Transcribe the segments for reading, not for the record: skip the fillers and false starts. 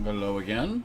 Hello again.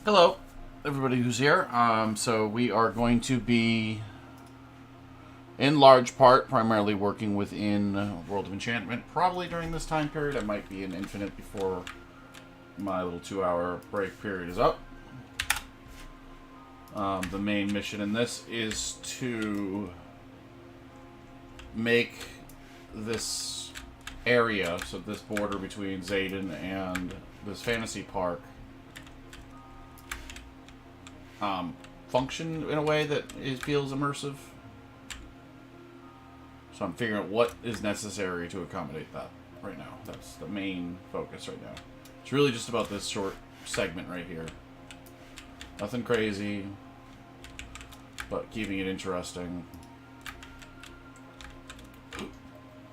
Hello, everybody who's here. So we are going to be, in large part, primarily working within World of Enchantment. Probably during this time period. I might be in Infinite before my little 2-hour break period is up. The main mission in this is to make this area, so this border between Xaden and this fantasy park, function in a way that it feels immersive. So I'm figuring out what is necessary to accommodate that right now. That's the main focus right now. It's really just about this short segment right here. Nothing crazy, but keeping it interesting.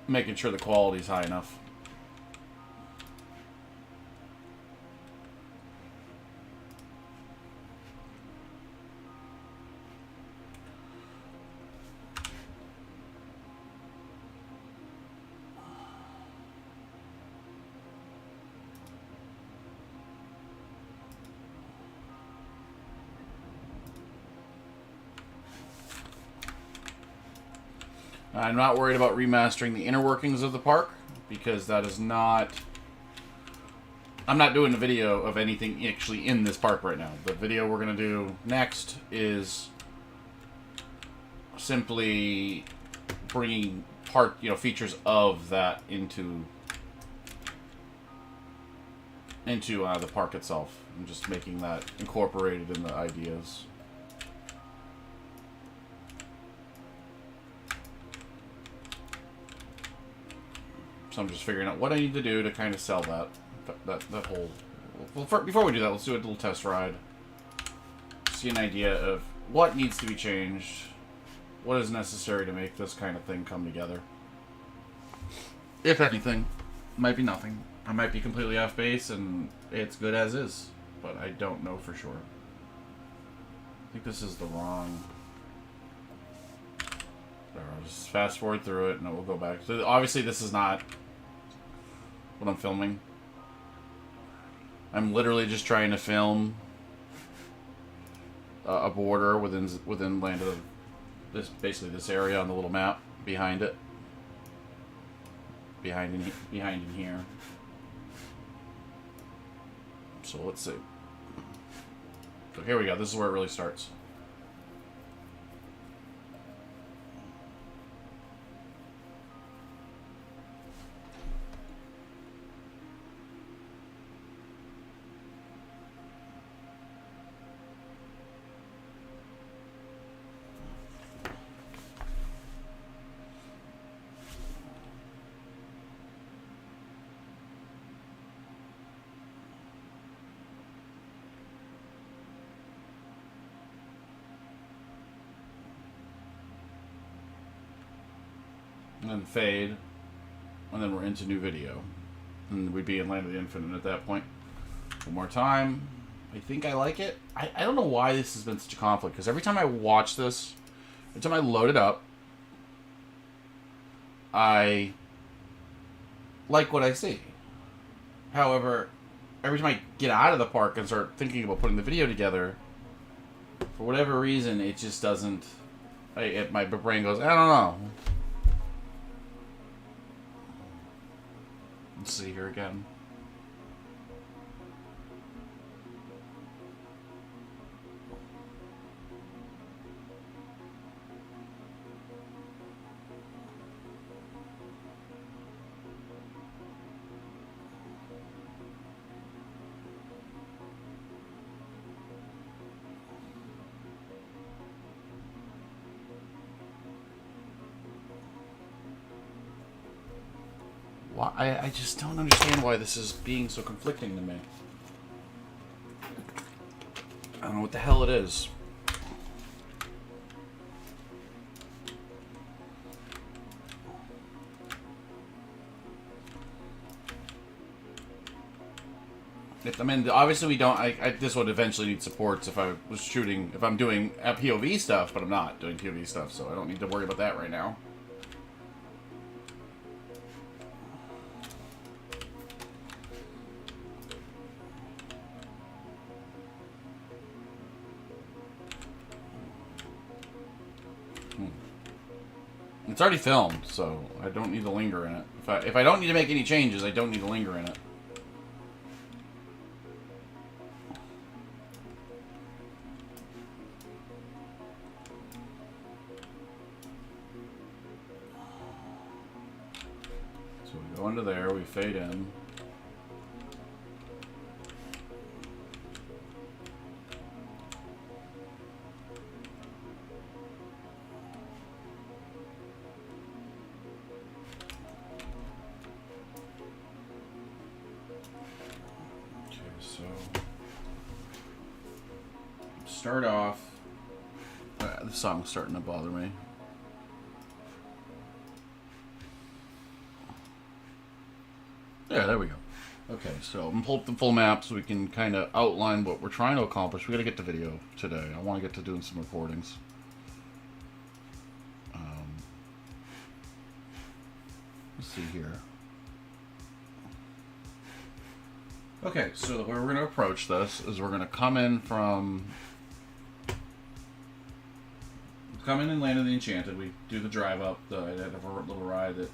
Making sure the quality's high enough. I'm not worried about remastering the inner workings of the park, because that is not... I'm not doing a video of anything actually in this park right now. The video we're going to do next is simply bringing features of that into the park itself. I'm just making that incorporated in the ideas. So I'm just figuring out what I need to do to kind of sell that whole... Well, before we do that, let's do a little test ride. See an idea of what needs to be changed, what is necessary to make this kind of thing come together. If anything, might be nothing. I might be completely off base and it's good as is, but I don't know for sure. I think this is the wrong... I'll just fast forward through it and we'll go back. So obviously this is not what I'm filming. I'm literally just trying to film a border within Land of basically this area on the little map behind it. Behind in here. So let's see. So here we go. This is where it really starts. And then fade, and then we're into new video. And we'd be in Land of the Infinite at that point. One more time. I think I like it. I don't know why this has been such a conflict, because every time I watch this, every time I load it up, I like what I see. However, every time I get out of the park and start thinking about putting the video together, for whatever reason, it just doesn't. My brain goes, I don't know. Let's see here again. I just don't understand why this is being so conflicting to me. I don't know what the hell it is. I mean, obviously we don't. This would eventually need supports if I was shooting, if I'm doing POV stuff, but I'm not doing POV stuff, so I don't need to worry about that right now. It's already filmed, so I don't need to linger in it. If I don't need to make any changes, I don't need to linger in it. So we go into there, we fade in. Start off. The song's starting to bother me. Yeah, there we go. Okay, so I'm pull up the full map so we can kind of outline what we're trying to accomplish. We got to get the video today. I want to get to doing some recordings. Let's see here. Okay, so the way we're going to approach this is we're going to come in and land in the Enchanted. We do the drive up, the little ride that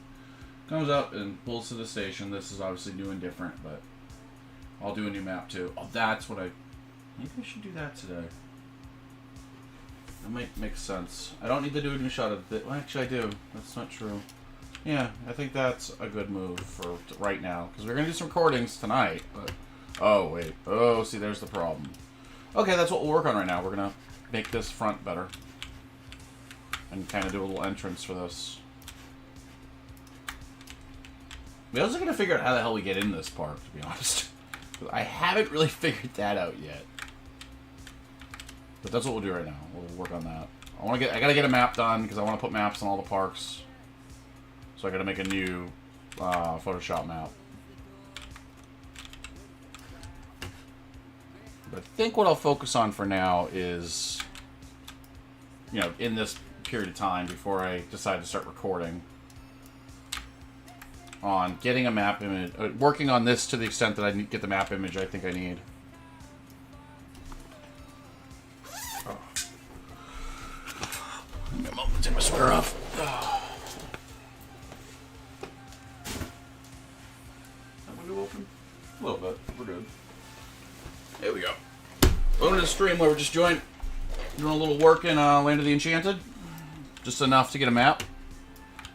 comes up and pulls to the station. This is obviously new and different, but I'll do a new map too. Oh, that's what maybe I should do that today. That might make sense. I don't need to do a new shot of it. Well, actually I do. That's not true. Yeah, I think that's a good move for right now, because we're going to do some recordings tonight, but... Oh, wait. Oh, see, there's the problem. Okay, that's what we'll work on right now. We're going to make this front better. And kind of do a little entrance for this. We also got to figure out how the hell we get in this park, to be honest. I haven't really figured that out yet. But that's what we'll do right now. We'll work on that. I gotta get a map done, because I want to put maps on all the parks. So I gotta make a new Photoshop map. But I think what I'll focus on for now is, you know, in this period of time before I decide to start recording, on getting a map image, working on this to the extent that I get the map image I think I need. Oh. Give me a moment to take my sweater off. Oh. Open? A little bit. We're good. There we go. Welcome to the stream where we're just doing a little work in Land of the Enchanted. Just enough to get a map.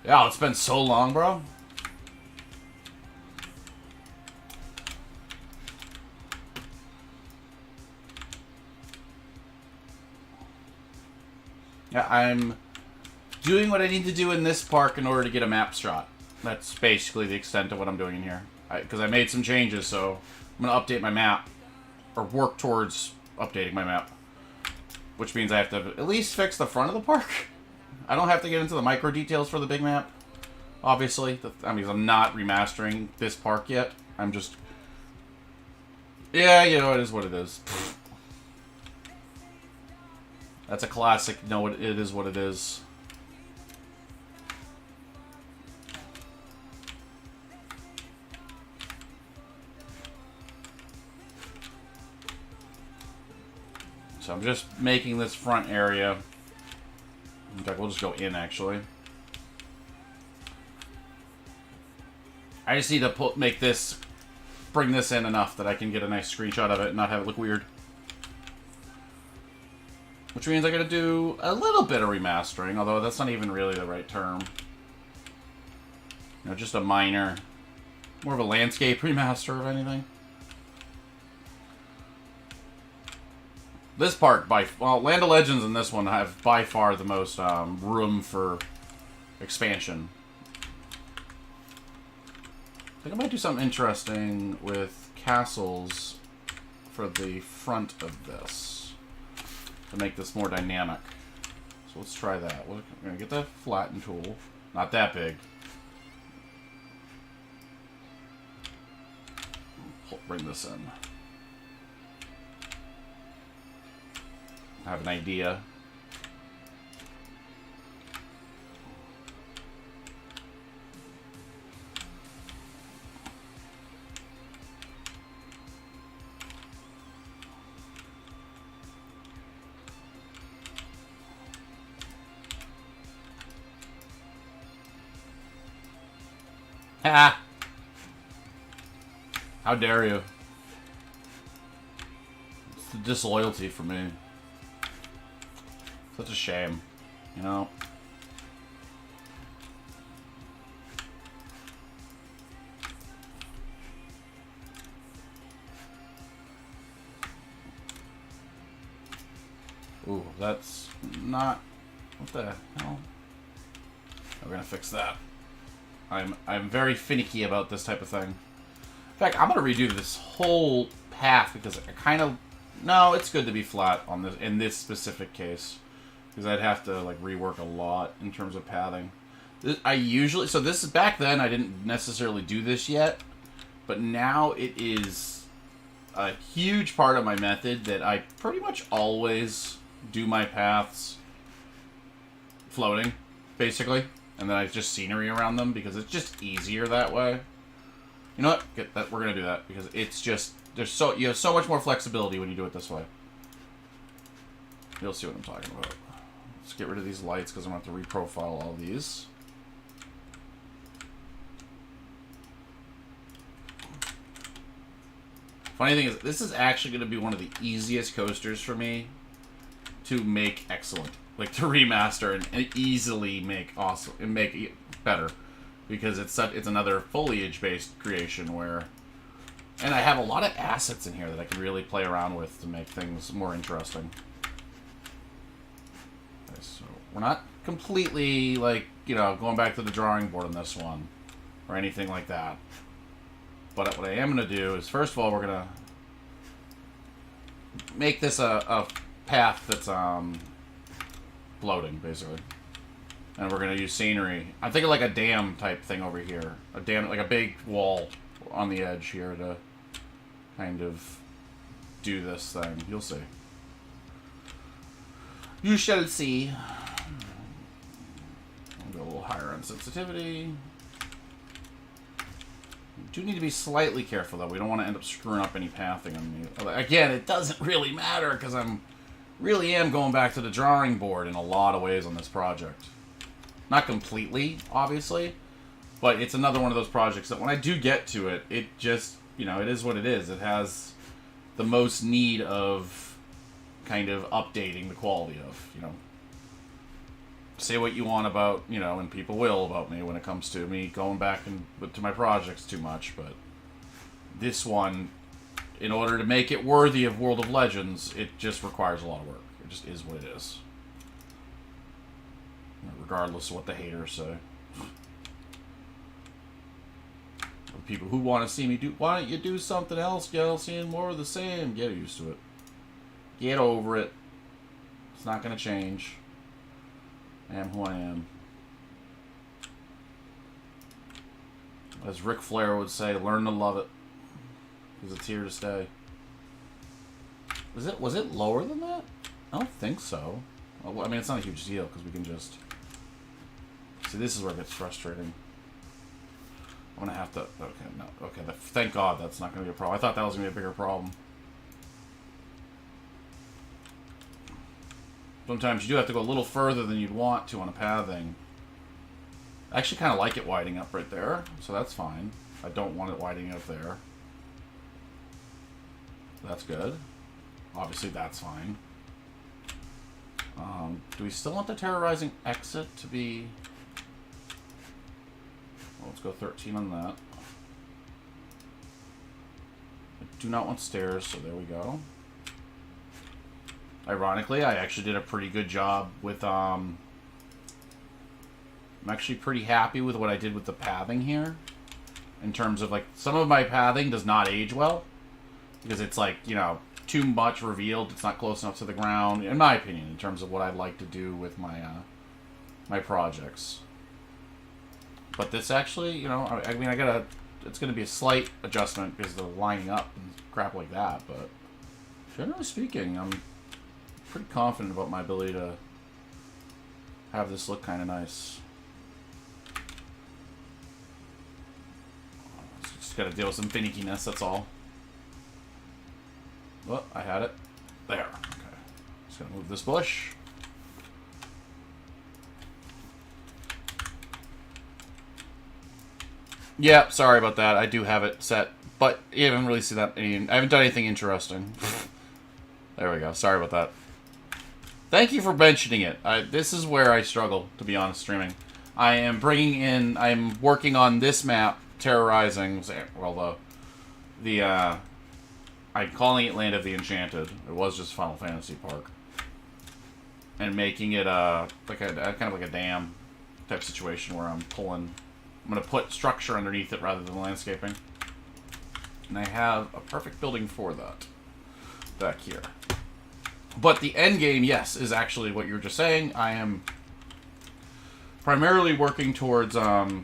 Yeah, it's been so long, bro. Yeah, I'm doing what I need to do in this park in order to get a map shot. That's basically the extent of what I'm doing in here. Because I made some changes, so I'm going to update my map. Or work towards updating my map. Which means I have to at least fix the front of the park. I don't have to get into the micro details for the big map. Obviously. I mean, I'm not remastering this park yet. I'm just... Yeah, you know, it is what it is. That's a classic, no, it is what it is. So I'm just making this front area. In fact, we'll just go in, actually. I just need to bring this in enough that I can get a nice screenshot of it and not have it look weird. Which means I gotta do a little bit of remastering, although that's not even really the right term. You know, just a minor, more of a landscape remaster of anything. This part, Land of Legends and this one have by far the most room for expansion. I think I might do something interesting with castles for the front of this to make this more dynamic. So let's try that. We're going to get the flatten tool. Not that big. Bring this in. I have an idea. Ha! How dare you? It's the disloyalty for me. Such a shame, you know? Ooh, that's not... What the hell? We're gonna fix that. I'm very finicky about this type of thing. In fact, I'm gonna redo this whole path because I kind of... No, it's good to be flat on this in this specific case. Because I'd have to like rework a lot in terms of pathing. So this is back then I didn't necessarily do this yet, but now it is a huge part of my method that I pretty much always do my paths floating, basically, and then I just scenery around them because it's just easier that way. You know what? Get that. We're gonna do that because it's just you have so much more flexibility when you do it this way. You'll see what I'm talking about. Let's get rid of these lights because I'm going to have to reprofile all these. Funny thing is, this is actually going to be one of the easiest coasters for me to make excellent. Like, to remaster and easily make awesome and make it better. Because it's another foliage-based creation where... And I have a lot of assets in here that I can really play around with to make things more interesting. So we're not completely, like, you know, going back to the drawing board on this one or anything like that. But what I am going to do is, first of all, we're going to make this a path that's floating, basically. And we're going to use scenery. I'm thinking like a dam type thing over here. A dam, like a big wall on the edge here to kind of do this thing. You'll see. You shall see. I'll go a little higher on sensitivity. We do need to be slightly careful, though. We don't want to end up screwing up any pathing on me. Again, it doesn't really matter, because really am going back to the drawing board in a lot of ways on this project. Not completely, obviously, but it's another one of those projects that when I do get to it, it just, you know, it is what it is. It has the most need of kind of updating the quality of, you know, say what you want about, you know, and people will about me when it comes to me going back to my projects too much, but this one, in order to make it worthy of World of Legends, it just requires a lot of work. It just is what it is. Regardless of what the haters say. People who want to see me do, why don't you do something else, Galaxian? More of the same. Get used to it. Get over it. It's not going to change. I am who I am. As Ric Flair would say, learn to love it. Because it's here to stay. Was it lower than that? I don't think so. Well, I mean, it's not a huge deal because we can just... See, this is where it gets frustrating. I'm going to have to... Okay, no. Okay, thank God that's not going to be a problem. I thought that was going to be a bigger problem. Sometimes you do have to go a little further than you'd want to on a pathing. I actually kind of like it widening up right there, so that's fine. I don't want it widening up there. That's good. Obviously, that's fine. Do we still want the terrorizing exit to be... Well, let's go 13 on that. I do not want stairs, so there we go. Ironically, I actually did a pretty good job with... I'm actually pretty happy with what I did with the pathing here. In terms of, like, some of my pathing does not age well. Because it's, like, you know, too much revealed. It's not close enough to the ground, in my opinion, in terms of what I'd like to do with my, my projects. But this actually, you know, I mean, it's going to be a slight adjustment because they're lining up and crap like that. But generally speaking, I'm pretty confident about my ability to have this look kind of nice. Just got to deal with some finickiness, that's all. Oh, I had it. There. Okay. Just gonna move this bush. Yeah, sorry about that. I do have it set, but you haven't really seen that. I haven't done anything interesting. There we go. Sorry about that. Thank you for mentioning it. This is where I struggle, to be honest, streaming. I'm working on this map, terrorizing. Well, I'm calling it Land of the Enchanted. It was just Final Fantasy Park. And making it like kind of like a dam type situation where I'm going to put structure underneath it rather than landscaping. And I have a perfect building for that back here. But the end game, yes, is actually what you were just saying. I am primarily working towards updating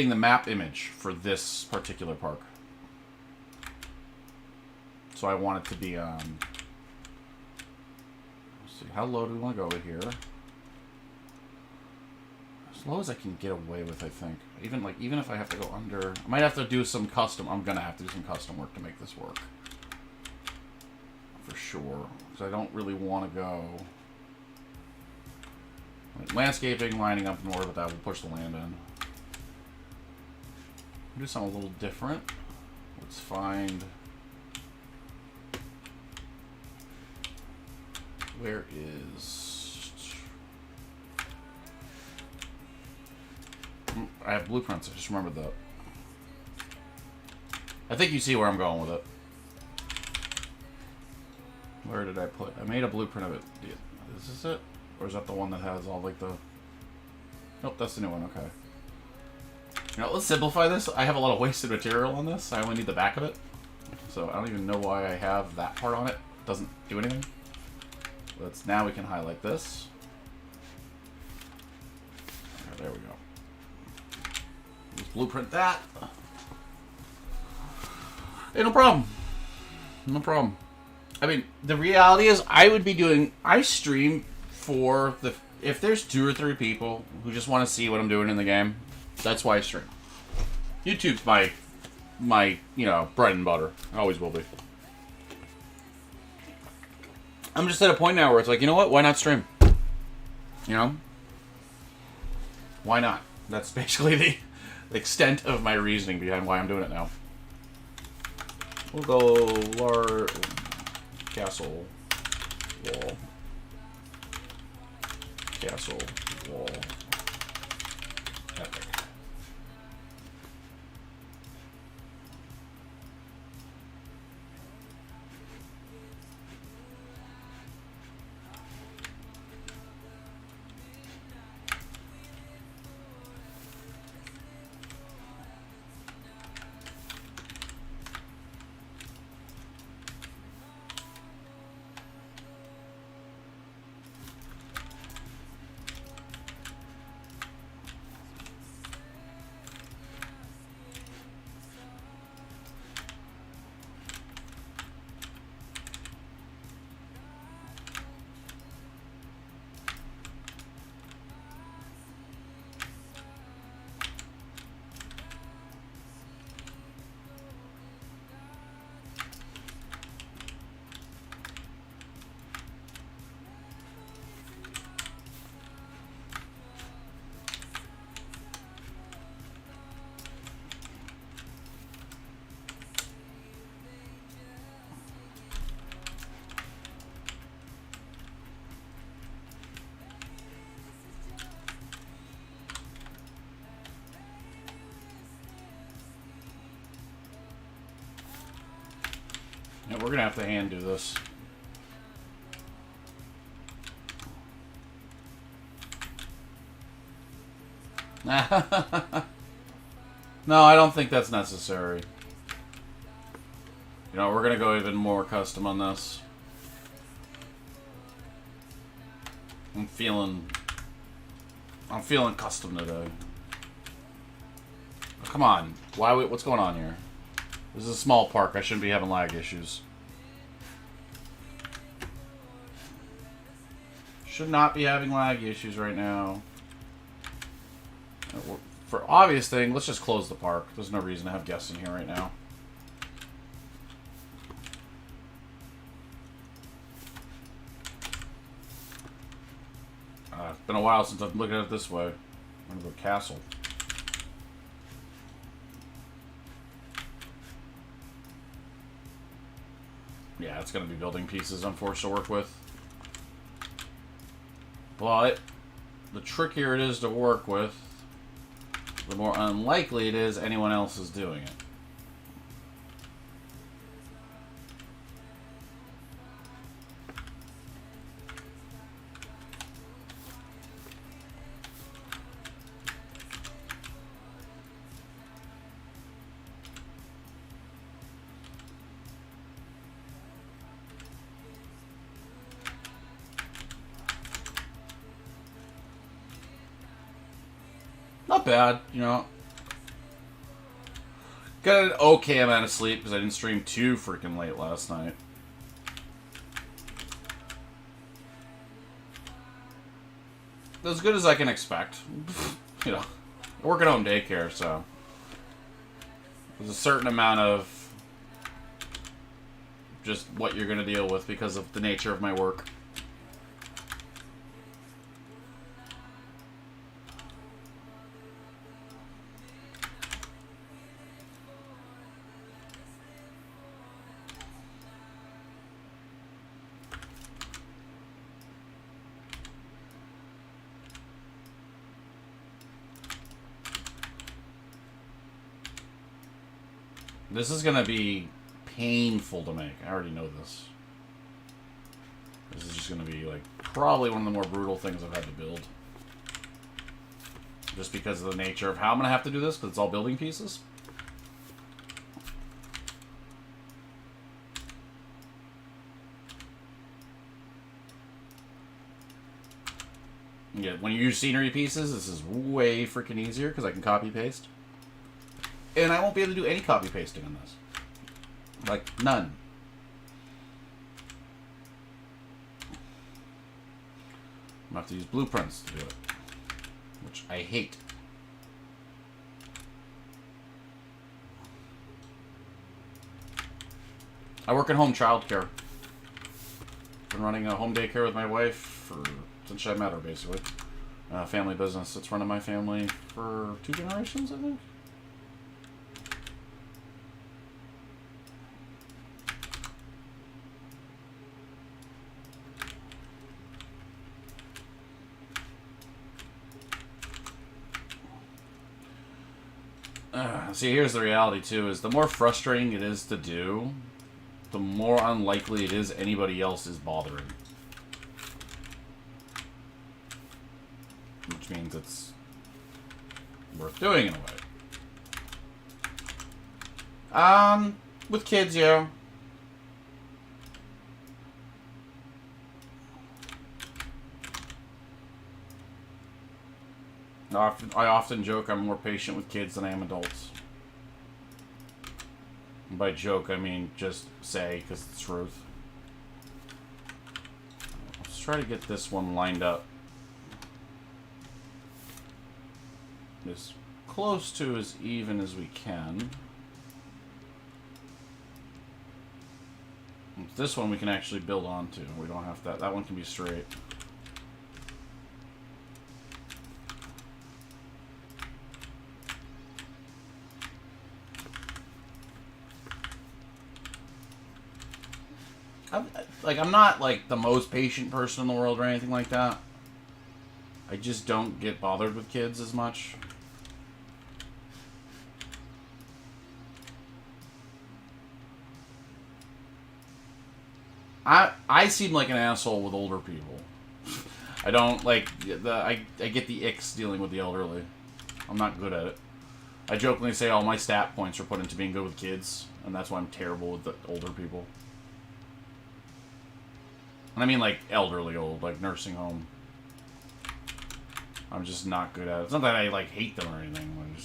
the map image for this particular park. So I want it to be, let's see, how low do we want to go over here? As low as I can get away with, I think. Even if I have to go under, I might have to do some custom, I'm gonna have to do some custom work to make this work. For sure. Because I don't really want to go, like, landscaping, lining up more, but that will push the land in. Do something a little different. Let's find... Where is... I have blueprints, I just remembered that. I think you see where I'm going with it. Where did I put... I made a blueprint of it. Is this it? Or is that the one that has all, like, the... Nope, that's the new one, okay. You know, let's simplify this. I have a lot of wasted material on this. I only need the back of it. So I don't even know why I have that part on it. It doesn't do anything. Now we can highlight this. Okay, there we go. Just blueprint that. Hey, no problem. No problem. I mean, the reality is I stream for the... If there's 2 or 3 people who just want to see what I'm doing in the game, that's why I stream. YouTube's my you know, bread and butter. Always will be. I'm just at a point now where it's like, you know what? Why not stream? You know? Why not? That's basically the extent of my reasoning behind why I'm doing it now. We'll go castle wall. Castle wall. Epic. Yeah, we're gonna have to hand do this. No, I don't think that's necessary. You know, we're gonna go even more custom on this. I'm feeling custom today. Oh, come on. What's going on here? This is a small park. I shouldn't be having lag issues. Should not be having lag issues right now. For obvious thing, let's just close the park. There's no reason to have guests in here right now. It's been a while since I've looked at it this way. I'm gonna go castle. Yeah, it's gonna be building pieces I'm forced to work with. But the trickier it is to work with, the more unlikely it is anyone else is doing it. Not bad, you know. Got an okay amount of sleep because I didn't stream too freaking late last night. As good as I can expect. You know, I work at home daycare, so there's a certain amount of just what you're going to deal with because of the nature of my work. This is going to be painful to make. I already know this. This is just going to be, like, probably one of the more brutal things I've had to build. Just because of the nature of how I'm going to have to do this, because it's all building pieces. Yeah, when you use scenery pieces, this is way freaking easier, because I can copy-paste. And I won't be able to do any copy pasting on this. Like, none. I'm going to have to use blueprints to do it. Which I hate. I work in home childcare. Been running a home daycare with my wife since I met her, basically. Family business. It's run in my family for 2 generations, I think. See, here's the reality, too, is the more frustrating it is to do, the more unlikely it is anybody else is bothering. Which means it's worth doing in a way. With kids, yeah. I often joke I'm more patient with kids than I am adults. And by joke, I mean just say, because it's the truth. Let's try to get this one lined up as close to as even as we can. This one we can actually build onto. We don't have that. That one can be straight. I'm not, like, the most patient person in the world or anything like that. I just don't get bothered with kids as much. I seem like an asshole with older people. I don't like I get the icks dealing with the elderly. I'm not good at it. I jokingly say all my stat points are put into being good with kids, and that's why I'm terrible with the older people. And I mean like elderly old, like nursing home. I'm just not good at it. It's not that I like hate them or anything.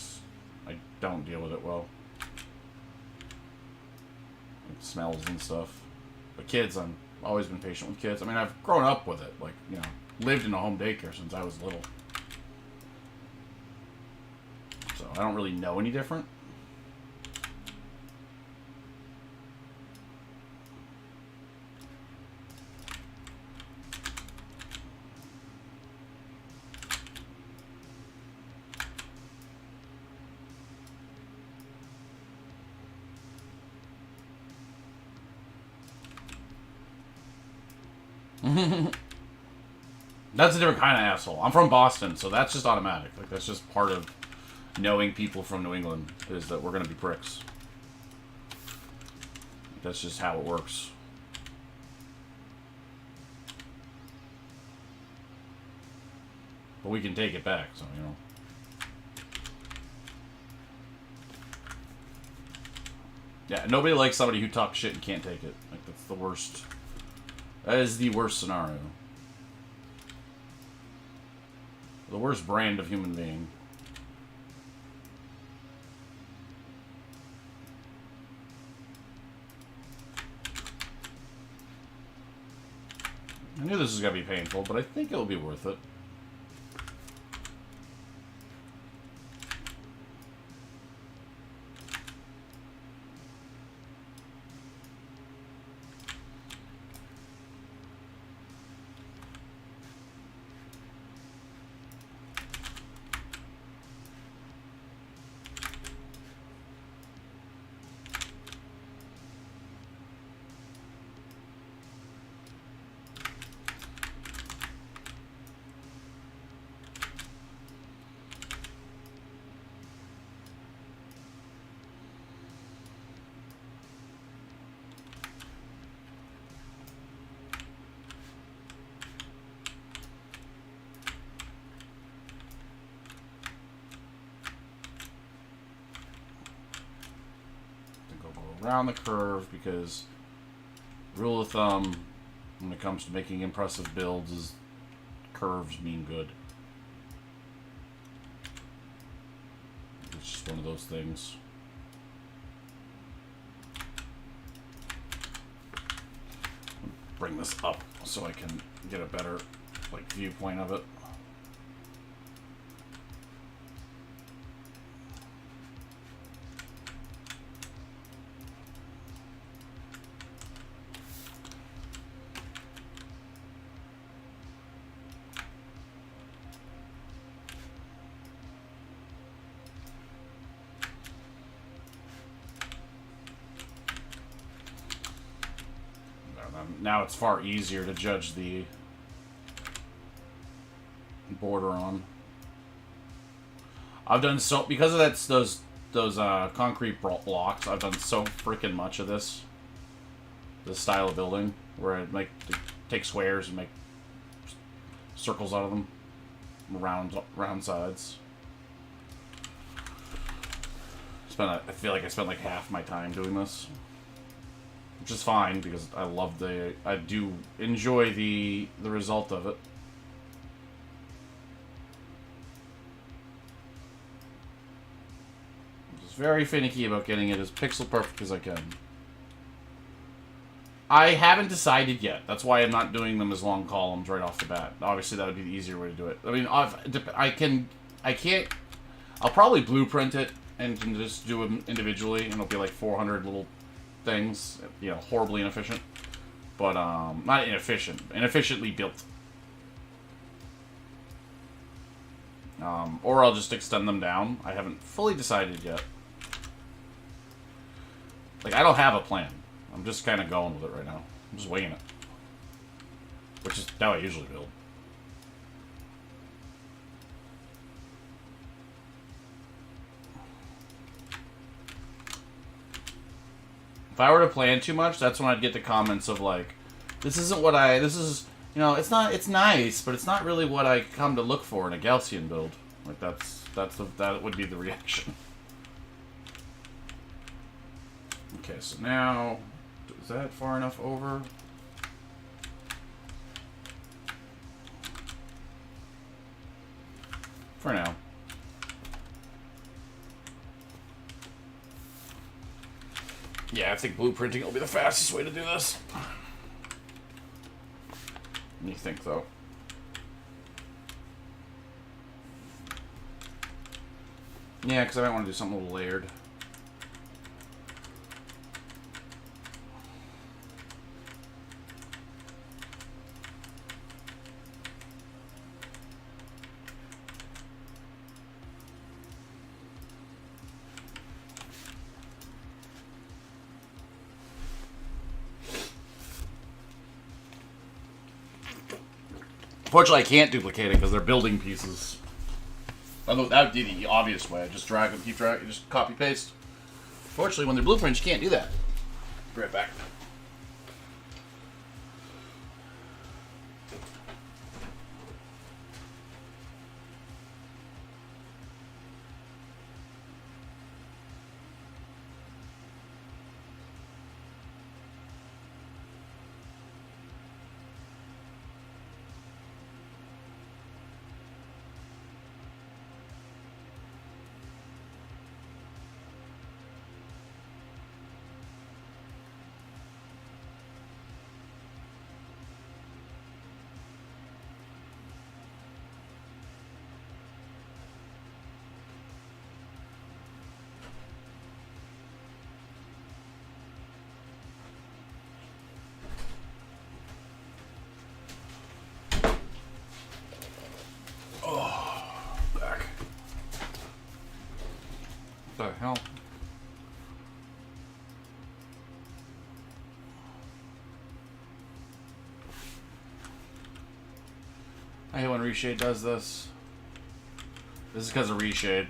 I don't deal with it well. Like smells and stuff. But kids, I've always been patient with kids. I mean, I've grown up with it. Like, you know, lived in a home daycare since I was little. So I don't really know any different. That's a different kind of asshole. I'm from Boston, so that's just automatic. Like, that's just part of knowing people from New England, is that we're going to be pricks. That's just how it works. But we can take it back, so, you know. Yeah, nobody likes somebody who talks shit and can't take it. Like, that's the worst. That is the worst scenario. The worst brand of human being. I knew this was going to be painful, but I think it'll be worth it. Around the curve, because rule of thumb when it comes to making impressive builds is curves mean good. It's just one of those things. Bring this up so I can get a better like viewpoint of it. Now it's far easier to judge the border on. I've done so, because of that, those concrete blocks, I've done so freaking much of this style of building, where I like to take squares and make circles out of them, round sides. I feel like I spent like half my time doing this. Which is fine, because I do enjoy the result of it. I'm just very finicky about getting it as pixel perfect as I can. I haven't decided yet. That's why I'm not doing them as long columns right off the bat. Obviously, that would be the easier way to do it. I mean, I'll probably blueprint it and can just do them individually, and it'll be like 400 little things, you know, horribly inefficient, but not inefficient, inefficiently built. Or I'll just extend them down. I haven't fully decided yet. Like, I don't have a plan. I'm just kind of going with it right now. I'm just winging it, which is how I usually build. If I were to plan too much, that's when I'd get the comments of like, This isn't what I... This is... You know, it's not... It's nice, but it's not really what I come to look for in a Gaussian build. Like, that would be the reaction. Okay, so now... Is that far enough over? For now. Yeah, I think blueprinting will be the fastest way to do this. What do you think, though? Yeah, because I might want to do something a little layered. Fortunately, I can't duplicate it because they're building pieces. Although that would be the obvious way. I just drag them, keep dragging, just copy paste. Fortunately, when they're blueprints, you can't do that. Be right back. What the hell? I hate when Reshade does this. This is because of Reshade.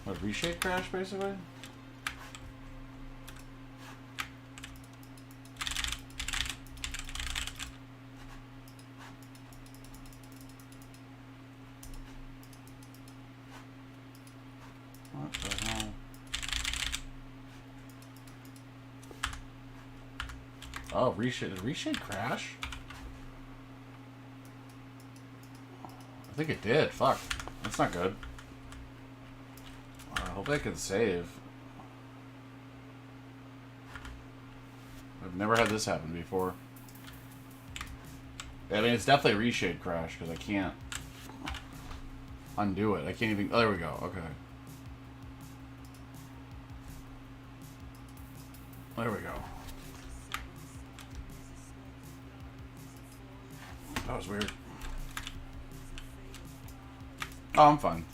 What, Reshade crash, basically? What the hell? Oh, Reshade. Did Reshade crash? I think it did. Fuck. That's not good. I hope I can save. I've never had this happen before. I mean, it's definitely a Reshade crash because I can't undo it. I can't even... Oh, there we go. Okay. There we go. That was weird. Oh, I'm fine.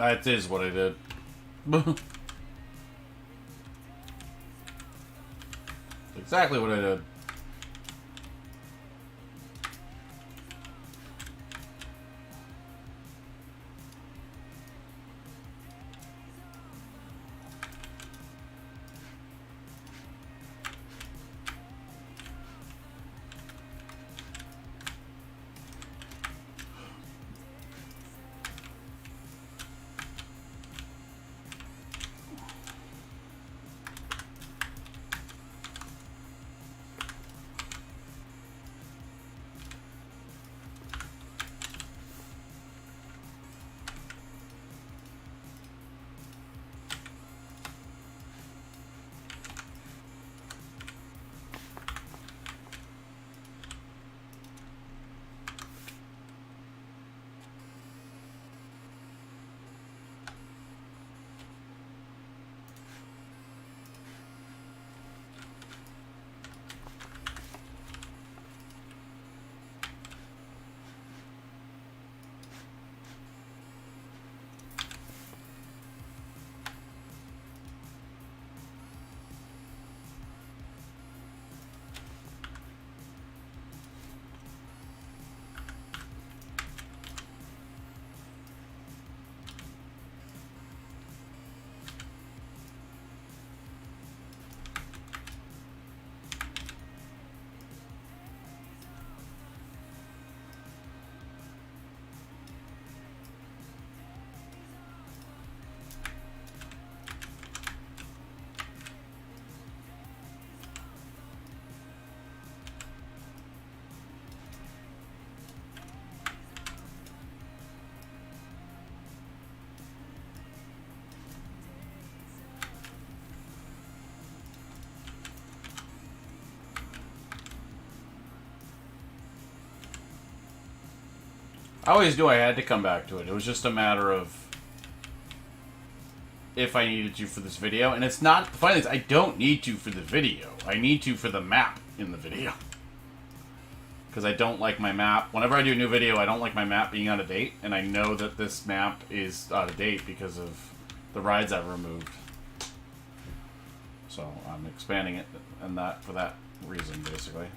That is what I did. Exactly what I did. I always knew I had to come back to it. It was just a matter of if I needed to for this video. And it's not... The funny thing is, I don't need to for the video. I need to for the map in the video. Because I don't like my map. Whenever I do a new video, I don't like my map being out of date. And I know that this map is out of date because of the rides I've removed. So I'm expanding it and that for that reason, basically.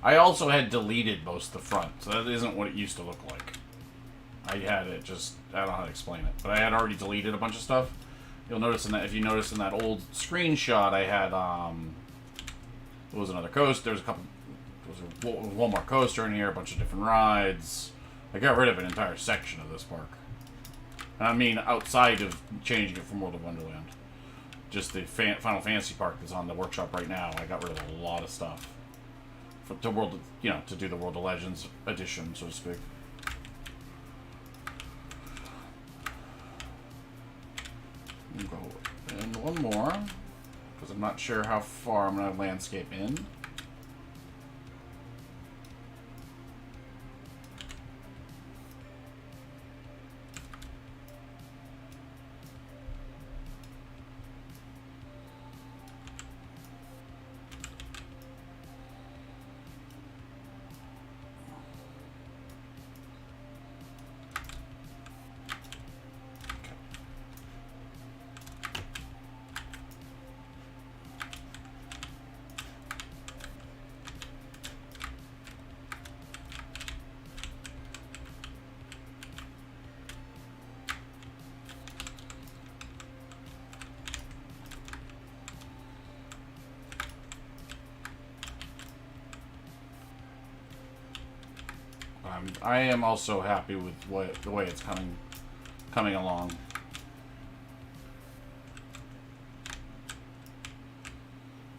I also had deleted most of the front, so that isn't what it used to look like. I had it just... I don't know how to explain it. But I had already deleted a bunch of stuff. You'll notice in that... If you notice in that old screenshot, I had... There was another coaster. There was a couple... There was one more coaster in here, a bunch of different rides. I got rid of an entire section of this park. And I mean outside of changing it from World of Wonderland. Just the Final Fantasy park that's on the workshop right now. I got rid of a lot of stuff. To World, you know, to do the World of Legends edition, so to speak. Go in one more, because I'm not sure how far I'm going to landscape in. I am also happy with the way it's coming along.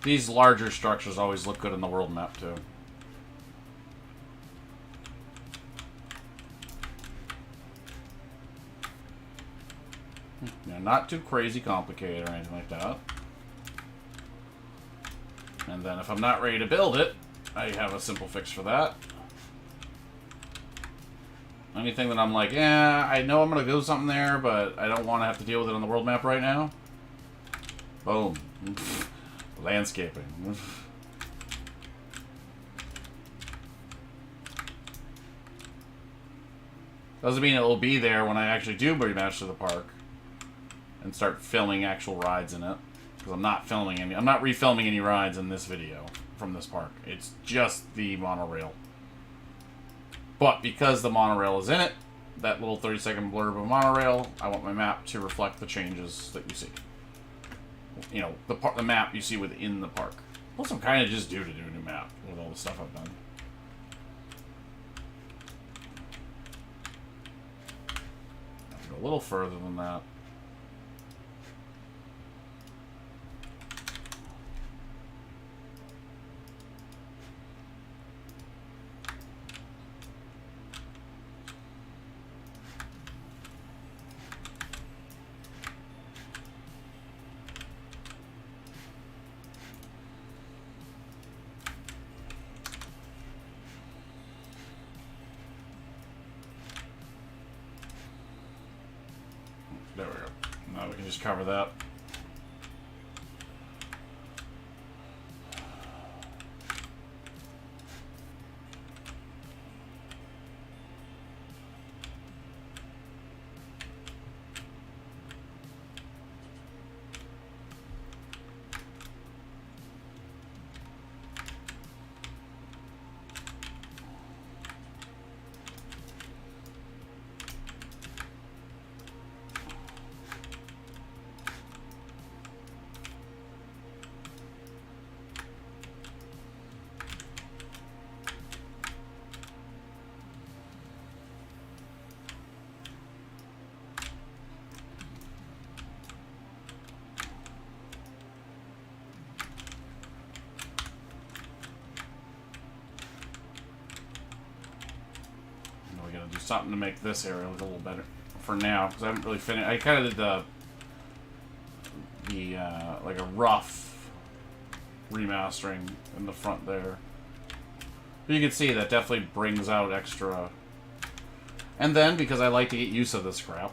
These larger structures always look good on the world map too. Not too crazy complicated or anything like that. And then if I'm not ready to build it, I have a simple fix for that. Anything that I'm like, yeah, I know I'm going to do something there, but I don't want to have to deal with it on the world map right now. Boom. Landscaping. Doesn't mean it will be there when I actually do remaster the park and start filming actual rides in it. Because I'm not refilming any rides in this video from this park. It's just the monorail. But because the monorail is in it, that little 30-second blurb of monorail, I want my map to reflect the changes that you see. You know, the map you see within the park. Plus, I'm kind of just due to do a new map with all the stuff I've done. I have to go a little further than that. There we go. Now we can just cover that. Do something to make this area look a little better for now, because I haven't really finished. I kind of did the like a rough remastering in the front there. But you can see that definitely brings out extra. And then, because I like to get use of this crap,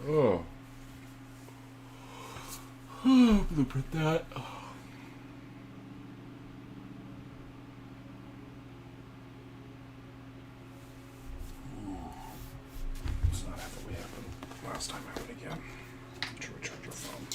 oh, blueprint that. It's not happened. We happened last time. Happened again. Try to charge your phone.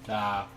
Ah.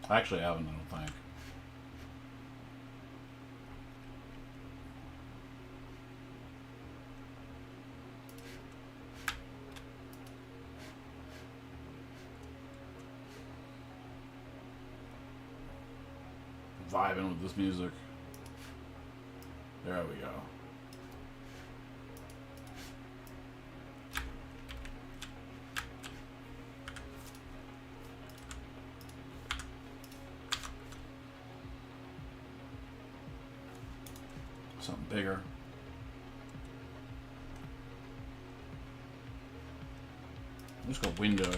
I actually haven't, I don't think. Vibing with this music. There we go. Something bigger. Let's go window.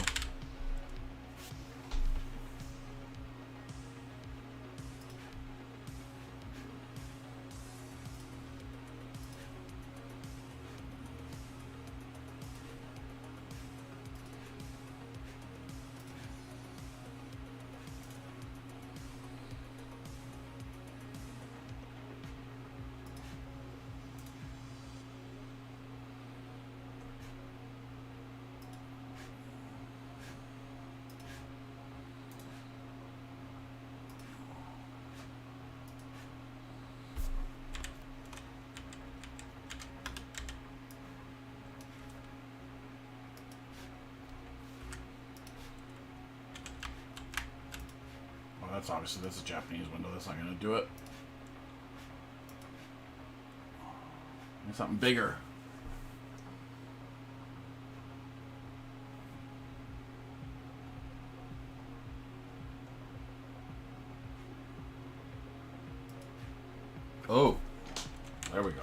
That's obviously, that's a Japanese window. That's not going to do it. Need something bigger. Oh, there we go.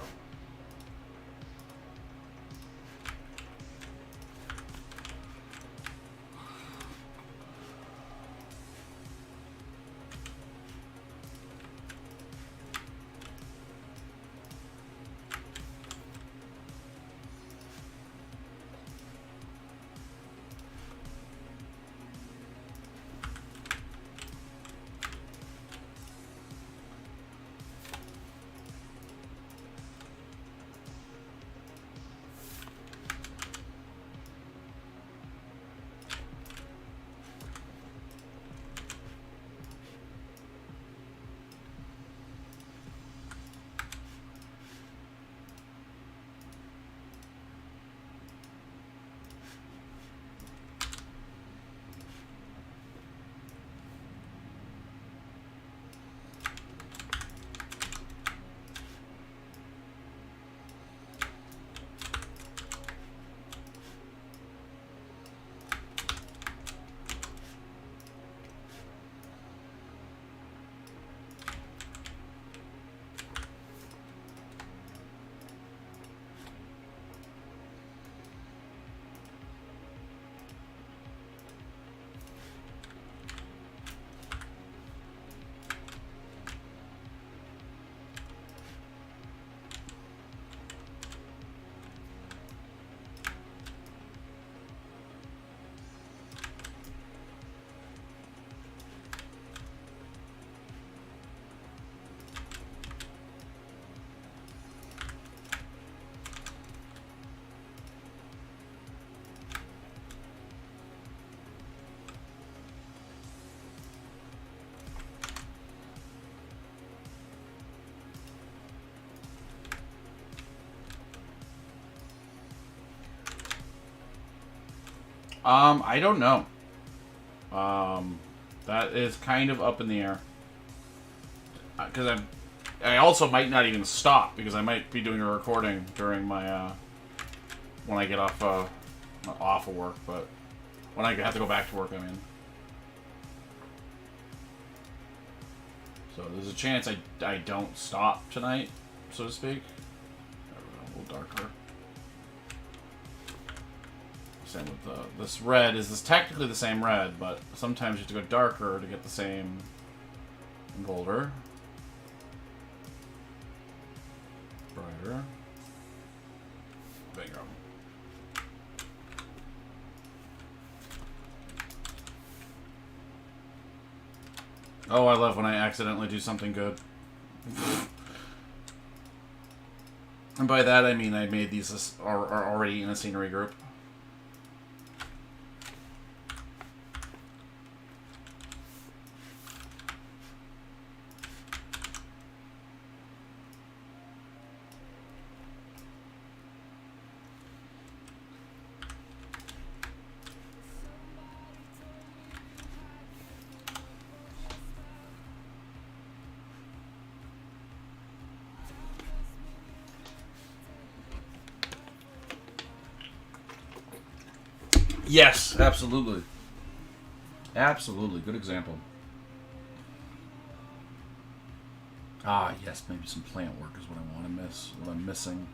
I don't know. That is kind of up in the air. Because I also might not even stop, because I might be doing a recording during my, when I get off of work, but when I have to go back to work, I mean. So there's a chance I don't stop tonight, so to speak. There we go, a little darker. Same with this red is technically the same red, but sometimes you have to go darker to get the same golder. Brighter. Bingo. Oh, I love when I accidentally do something good. And by that I mean I made these are already in a scenery group. Yes, absolutely. Absolutely. Good example. Ah, yes, maybe some plant work is what I want to miss, what I'm missing.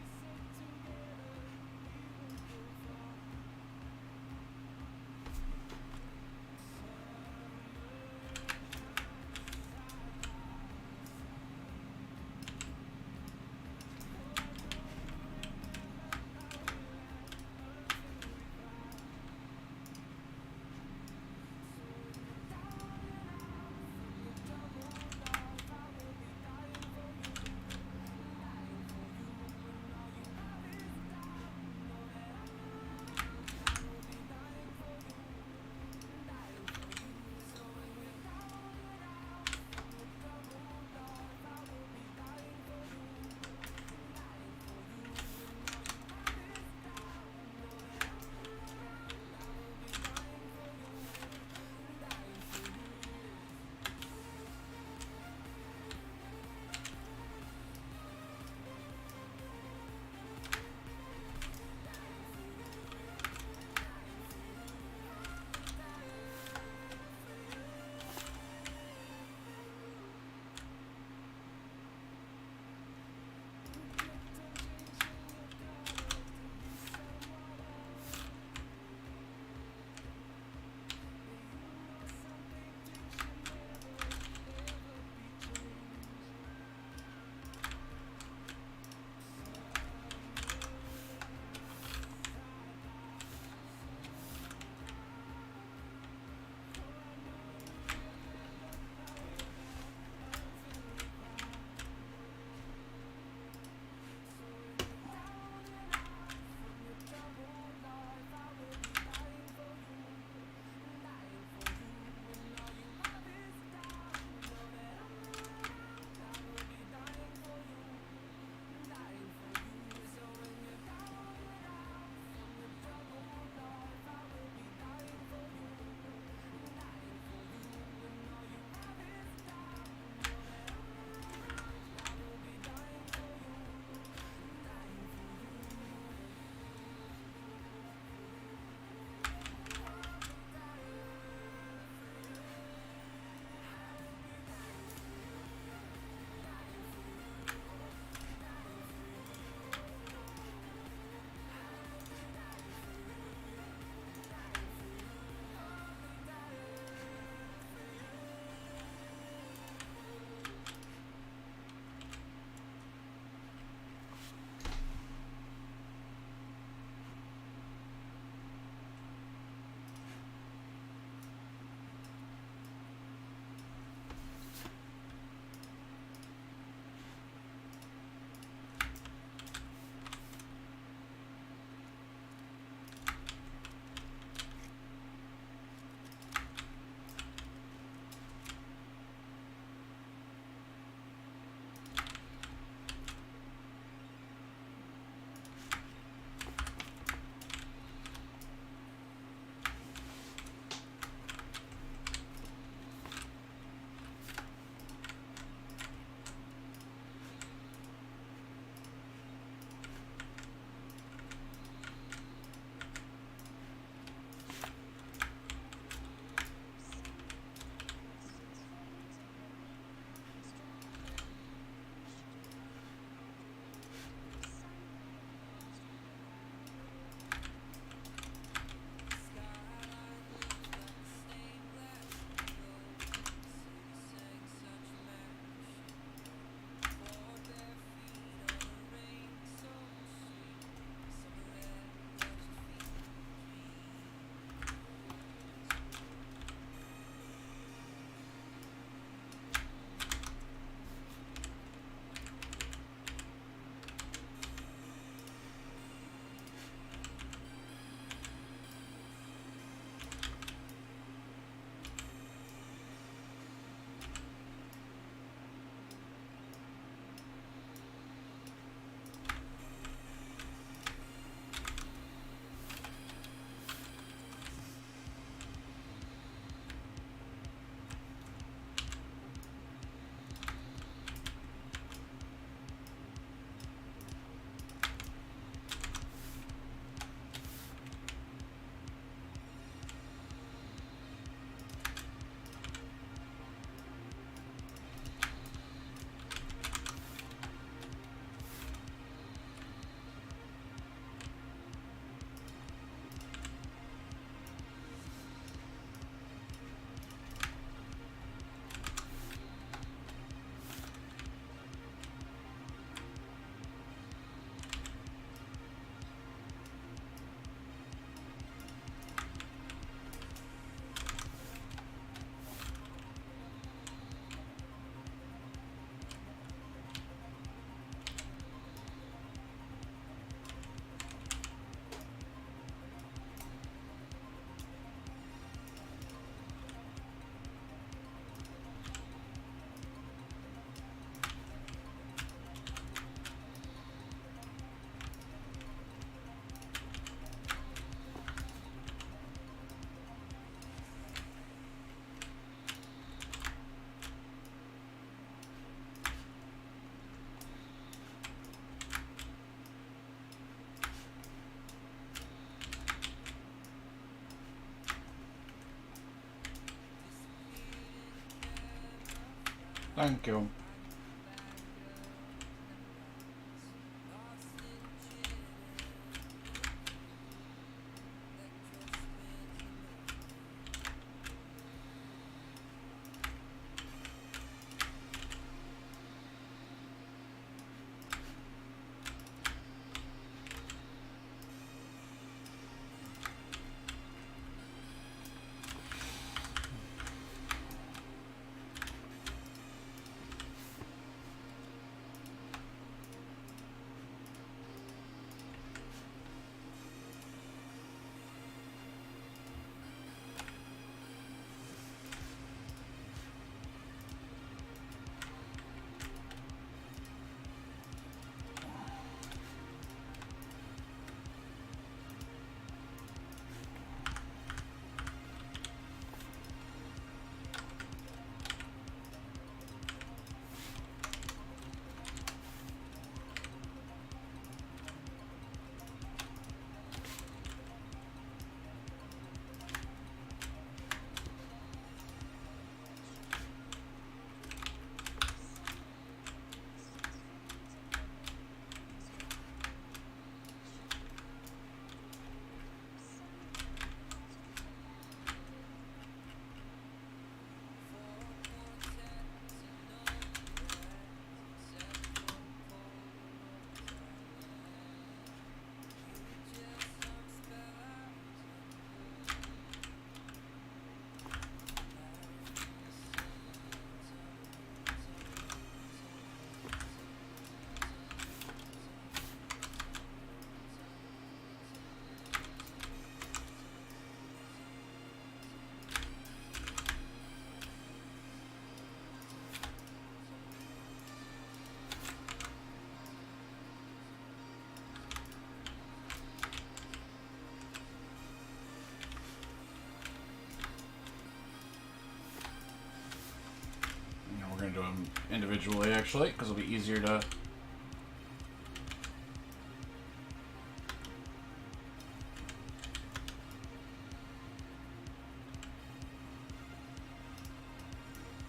Thank you. We're going to do them individually, actually, because it'll be easier to...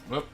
Whoop.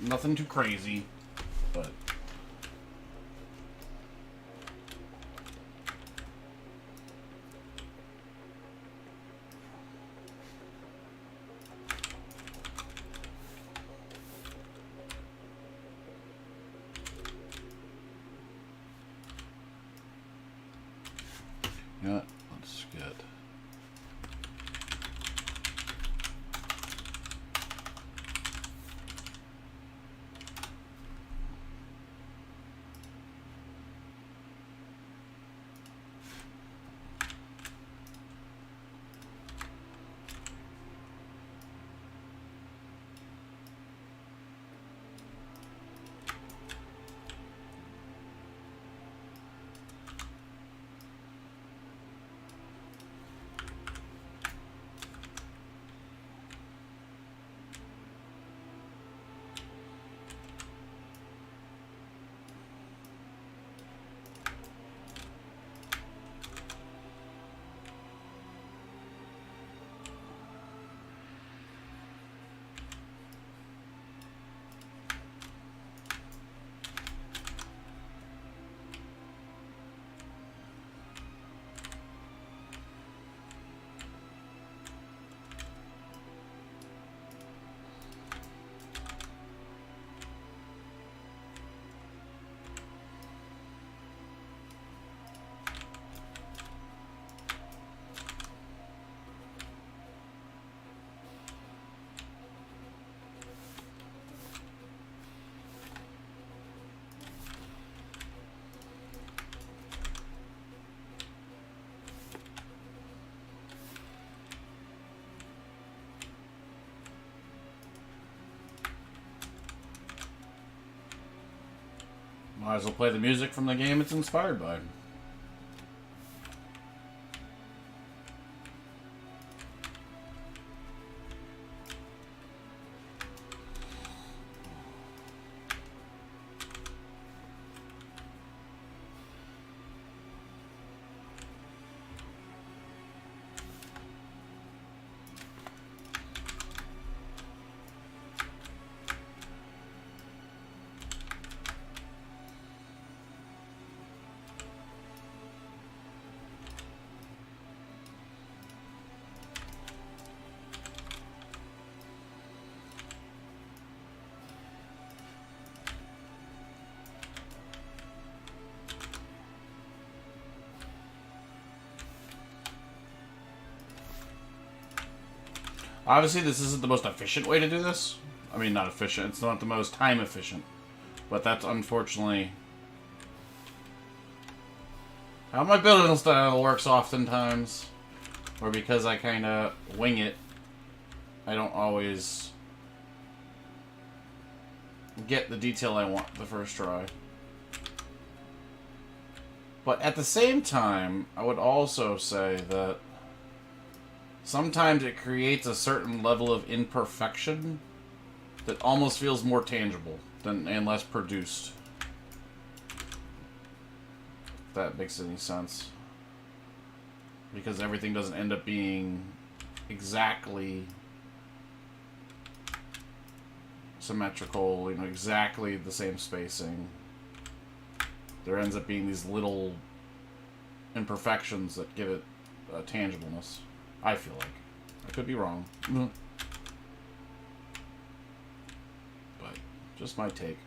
nothing too crazy, but... You know what? Let's get... Might as well play the music from the game it's inspired by. Obviously, this isn't the most efficient way to do this. I mean, not efficient. It's not the most time efficient. But that's unfortunately how my building style works oftentimes. Or because I kind of wing it, I don't always get the detail I want the first try. But at the same time, I would also say that sometimes it creates a certain level of imperfection that almost feels more tangible and less produced. If that makes any sense. Because everything doesn't end up being exactly symmetrical, you know, exactly the same spacing. There ends up being these little imperfections that give it tangibleness. I feel like. I could be wrong. But just my take.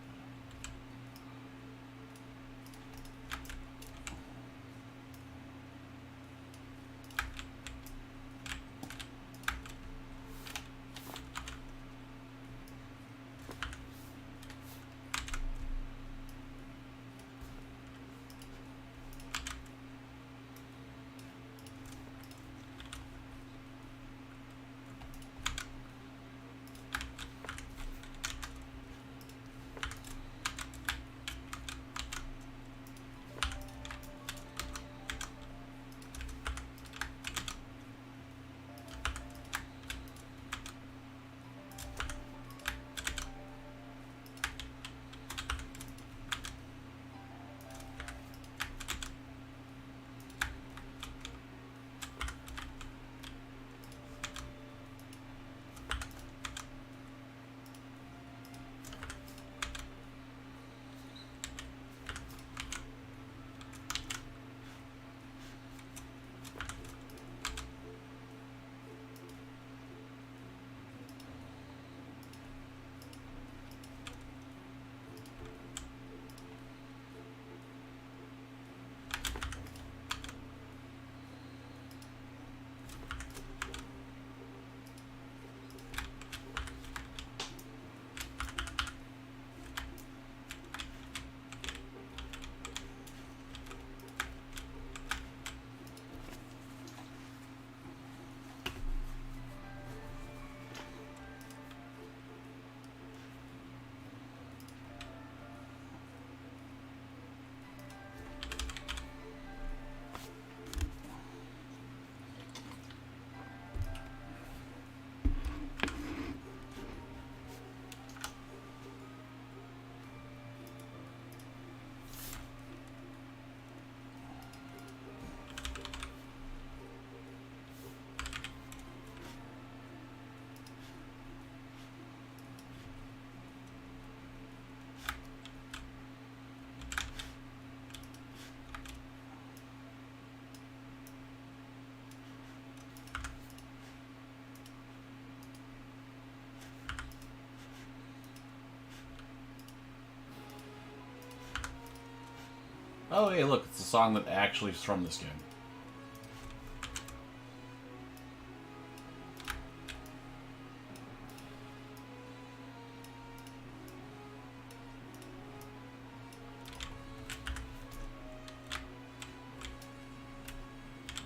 Oh, hey, look, it's a song that actually is from this game.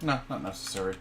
No, not necessary.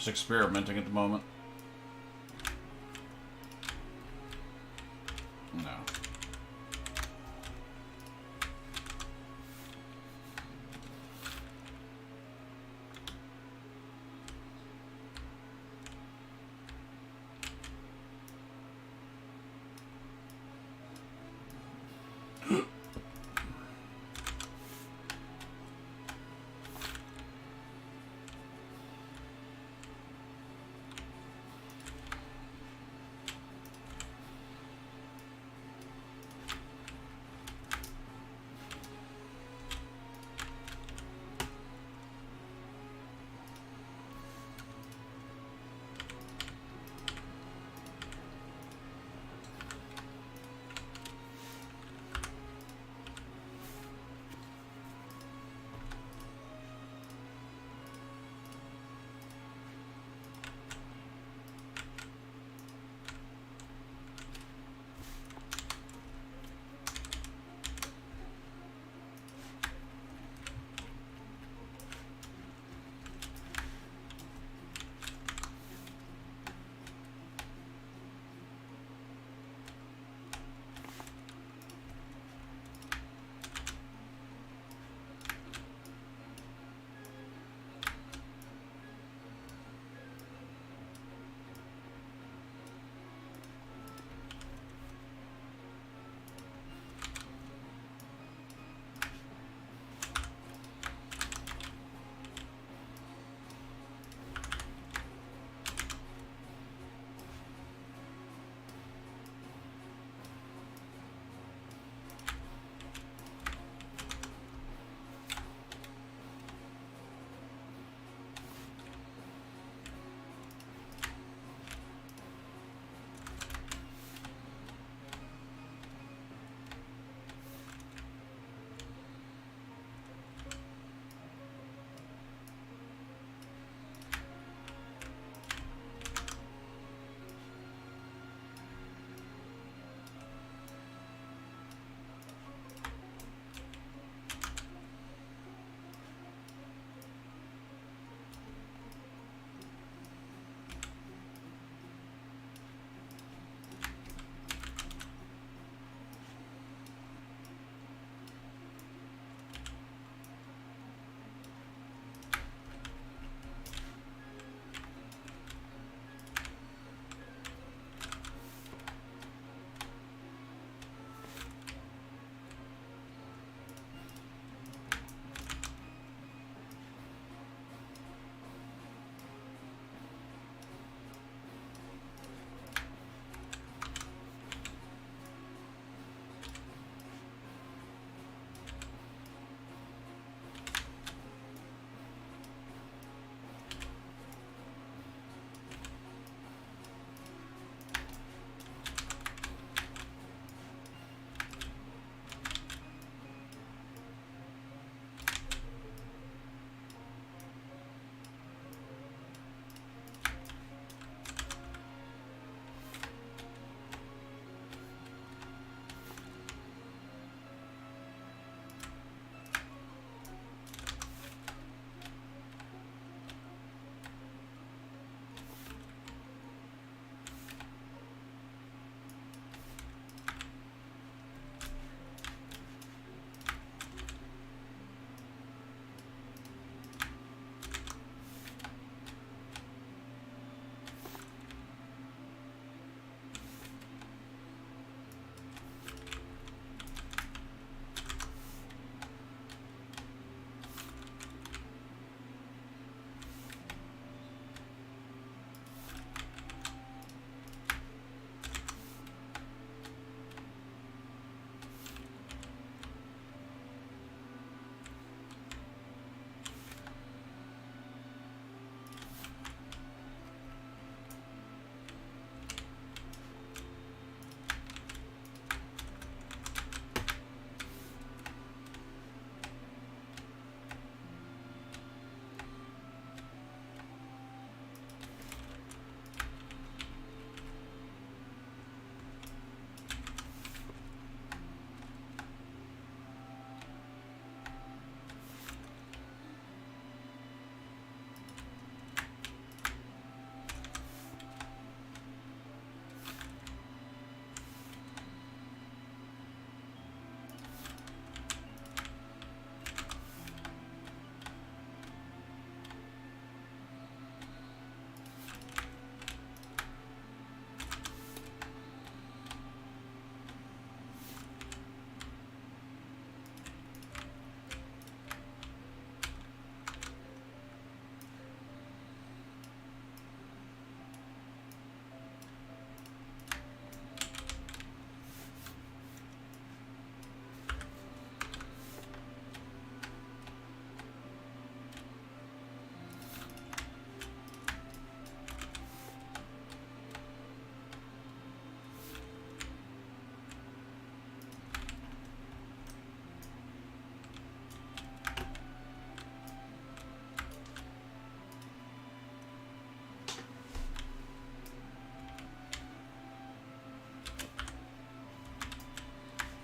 Just experimenting at the moment. No.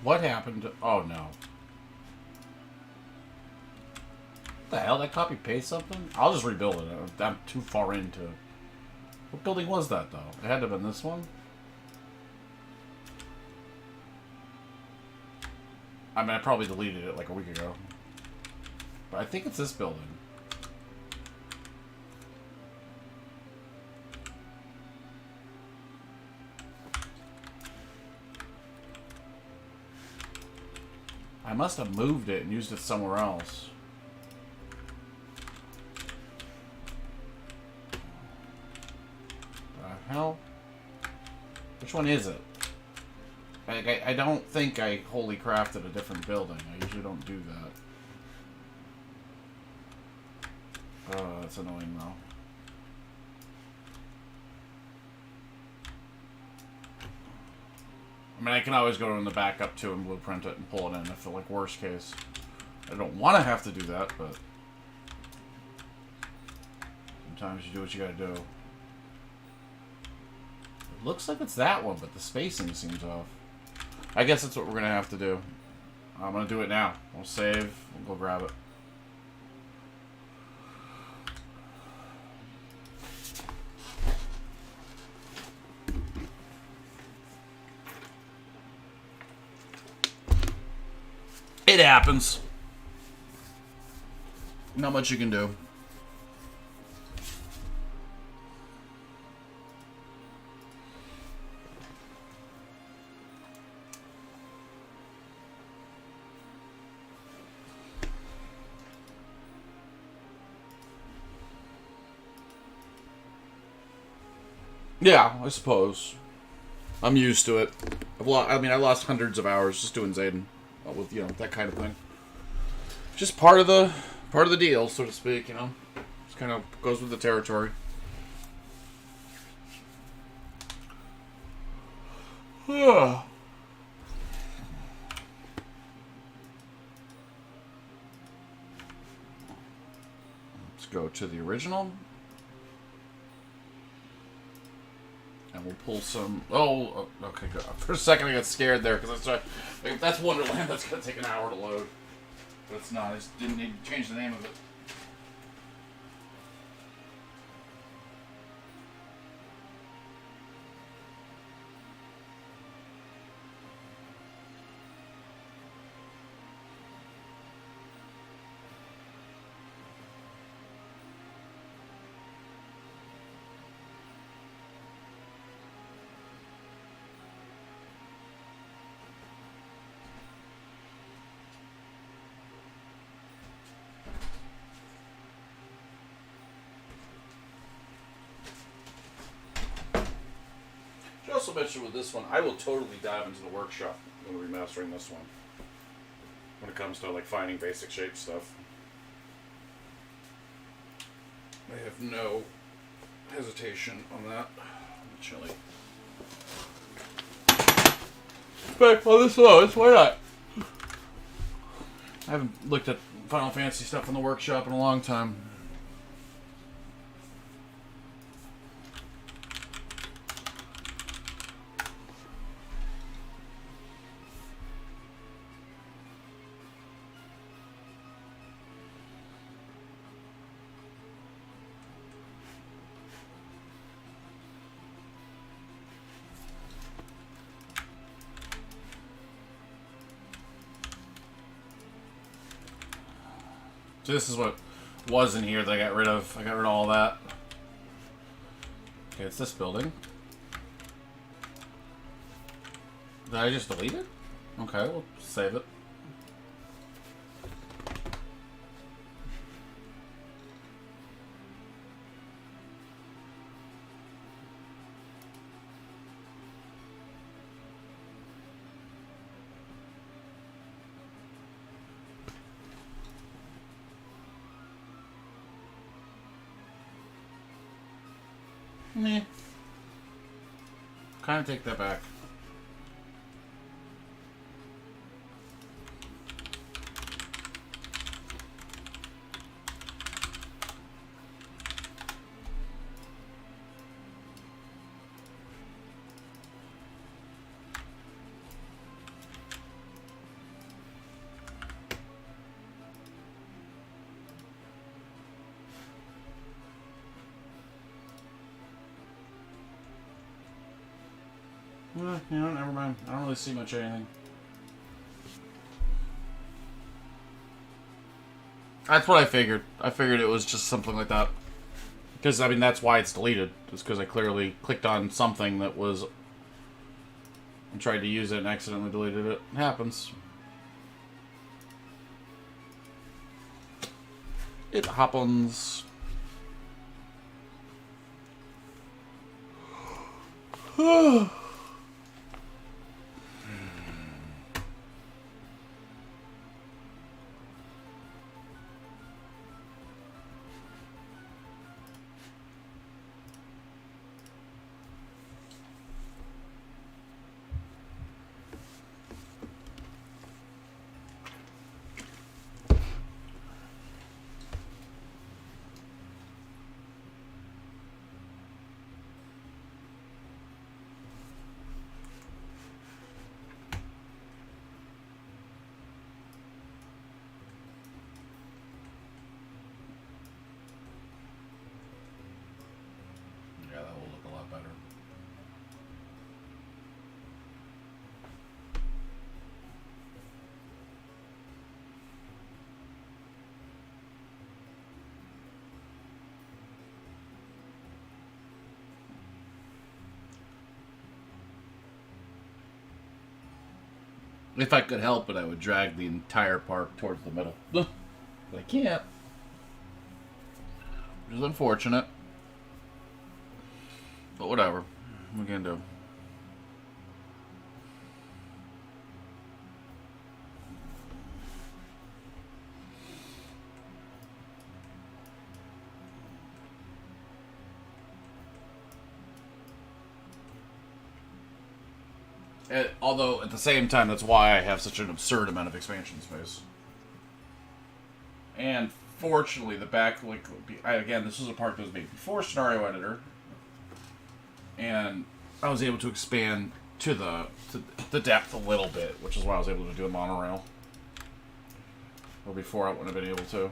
What happened to... Oh, no. What the hell? That copy paste something? I'll just rebuild it. I'm too far into... What building was that, though? It had to have been this one? I mean, I probably deleted it like a week ago. But I think it's this building. I must have moved it and used it somewhere else. The hell? Which one is it? I don't think I wholly crafted a different building. I usually don't do that. That's annoying though. I mean, I can always go in the backup too and blueprint it and pull it in if, like, worst case. I don't want to have to do that, but sometimes you do what you gotta do. It looks like it's that one, but the spacing seems off. I guess that's what we're gonna have to do. I'm gonna do it now. We'll save. We'll go grab it. It happens. Not much you can do. Yeah, I suppose. I'm used to it. I lost hundreds of hours just doing Zayden with, you know, that kind of thing. Just part of the deal, so to speak. You know, just kind of goes with the territory. Let's go to the original. And we'll pull some... Oh, okay, good. For a second I got scared there, because that's Wonderland. That's going to take an hour to load. But it's not. I just didn't need to change the name of it. I also mentioned with this one, I will totally dive into the workshop when we're remastering this one. When it comes to, like, finding basic shape stuff. I have no hesitation on that. I'm chilly. But on this lowest, why not? I haven't looked at Final Fantasy stuff in the workshop in a long time. So this is what was in here that I got rid of. I got rid of all that. Okay, it's this building. Did I just delete it? Okay, we'll save it. Meh. Kind of take that back. You know, never mind. I don't really see much anything. That's what I figured. I figured it was just something like that. Because, I mean, that's why it's deleted. Just because I clearly clicked on something that was... and tried to use it and accidentally deleted it. It happens. It happens. Yeah, that will look a lot better. If I could help it, I would drag the entire park towards the middle. But I can't. Which is unfortunate. But whatever. What can do? Although, at the same time, that's why I have such an absurd amount of expansion space. And fortunately, the backlink... Again, this was a park that was made before Scenario Editor. And I was able to expand to the depth a little bit, which is why I was able to do a monorail. Or before I wouldn't have been able to.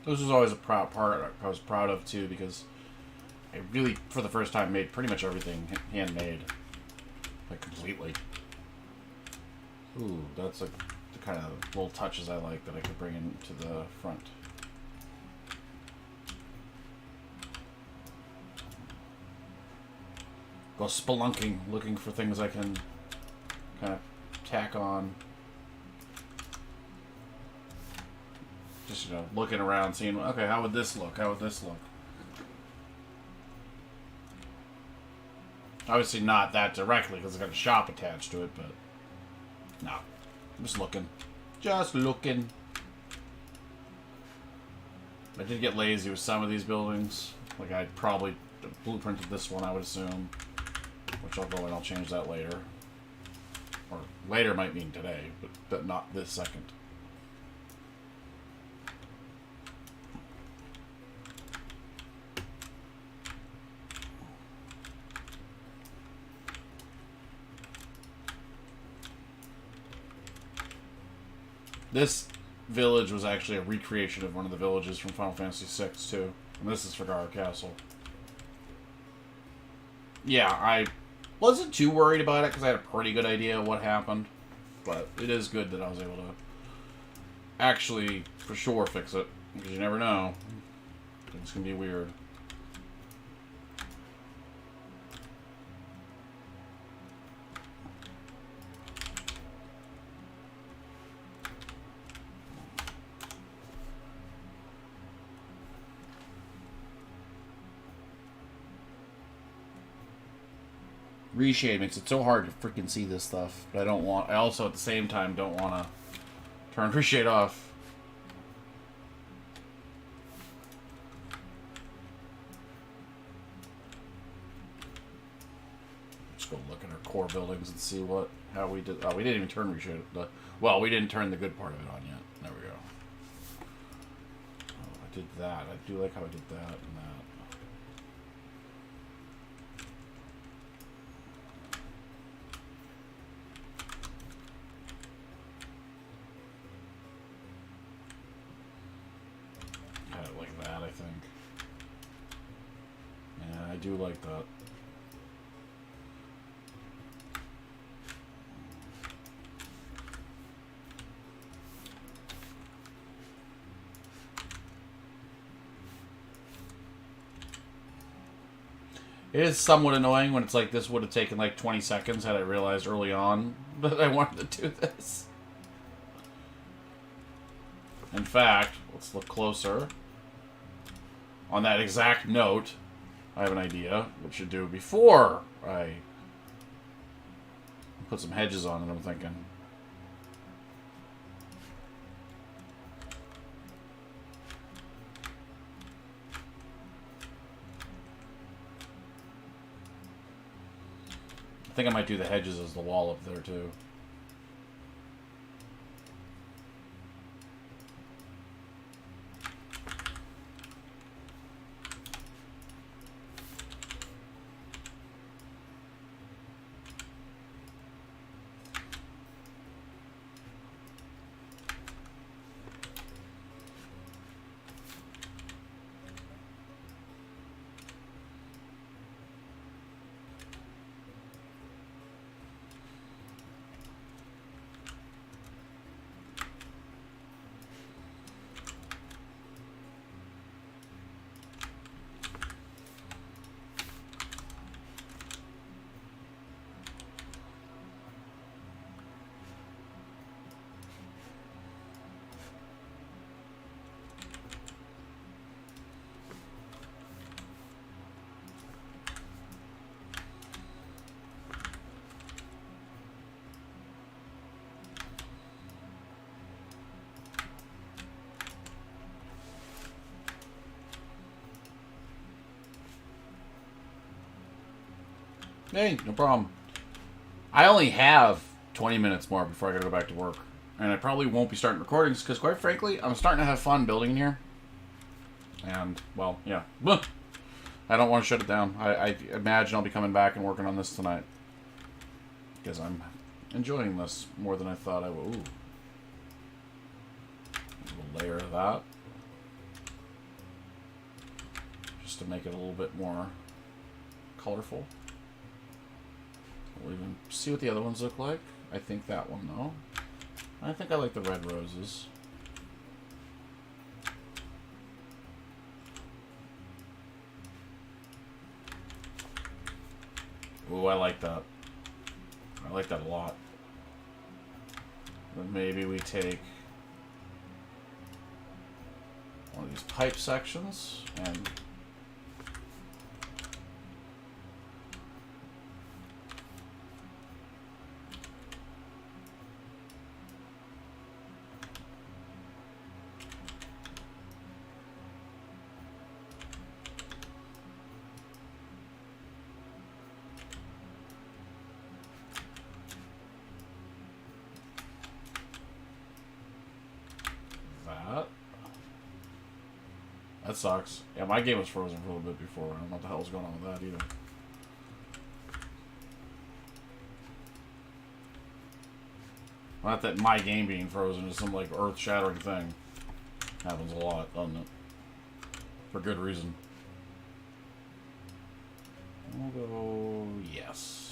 This was always a proud part I was proud of, too, because I really, for the first time, made pretty much everything handmade. Like, completely. Ooh, that's like the kind of little touches I like that I could bring into the front. Go spelunking, looking for things I can kind of tack on. Just, you know, looking around, seeing, okay, how would this look? How would this look? Obviously not that directly, because it's got a shop attached to it, but... no. I'm just looking. Just looking. I did get lazy with some of these buildings. Like, I probably blueprinted this one, I would assume. Which I'll go and I'll change that later. Or later might mean today, but not this second. This village was actually a recreation of one of the villages from Final Fantasy VI, too. And this is Figaro Castle. Yeah, I wasn't too worried about it because I had a pretty good idea of what happened. But it is good that I was able to actually, for sure, fix it. Because you never know. Things can be weird. Reshade makes it so hard to freaking see this stuff. But I also at the same time don't want to turn reshade off. Just go look at our core buildings and see how we did. Oh, we didn't even turn reshade. Well, we didn't turn the good part of it on yet. There we go. Oh, I did that. I do like how I did that and that. I do like that. It is somewhat annoying when it's like this would have taken like 20 seconds had I realized early on that I wanted to do this. In fact, let's look closer. On that exact note, I have an idea what to do before I put some hedges on it, I'm thinking. I think I might do the hedges as the wall up there, too. Hey, no problem. I only have 20 minutes more before I gotta go back to work. And I probably won't be starting recordings because, quite frankly, I'm starting to have fun building in here. And, well, yeah. I don't want to shut it down. I imagine I'll be coming back and working on this tonight. Because I'm enjoying this more than I thought I would. Ooh. A layer of that. Just to make it a little bit more colorful. We'll even see what the other ones look like. I think that one, though. I think I like the red roses. Ooh, I like that. I like that a lot. Then maybe we take one of these pipe sections and that sucks. Yeah, my game was frozen for a little bit before. I don't know what the hell was going on with that either. Not that my game being frozen is some, like, earth-shattering thing. Happens a lot, doesn't it? For good reason. We'll go... yes.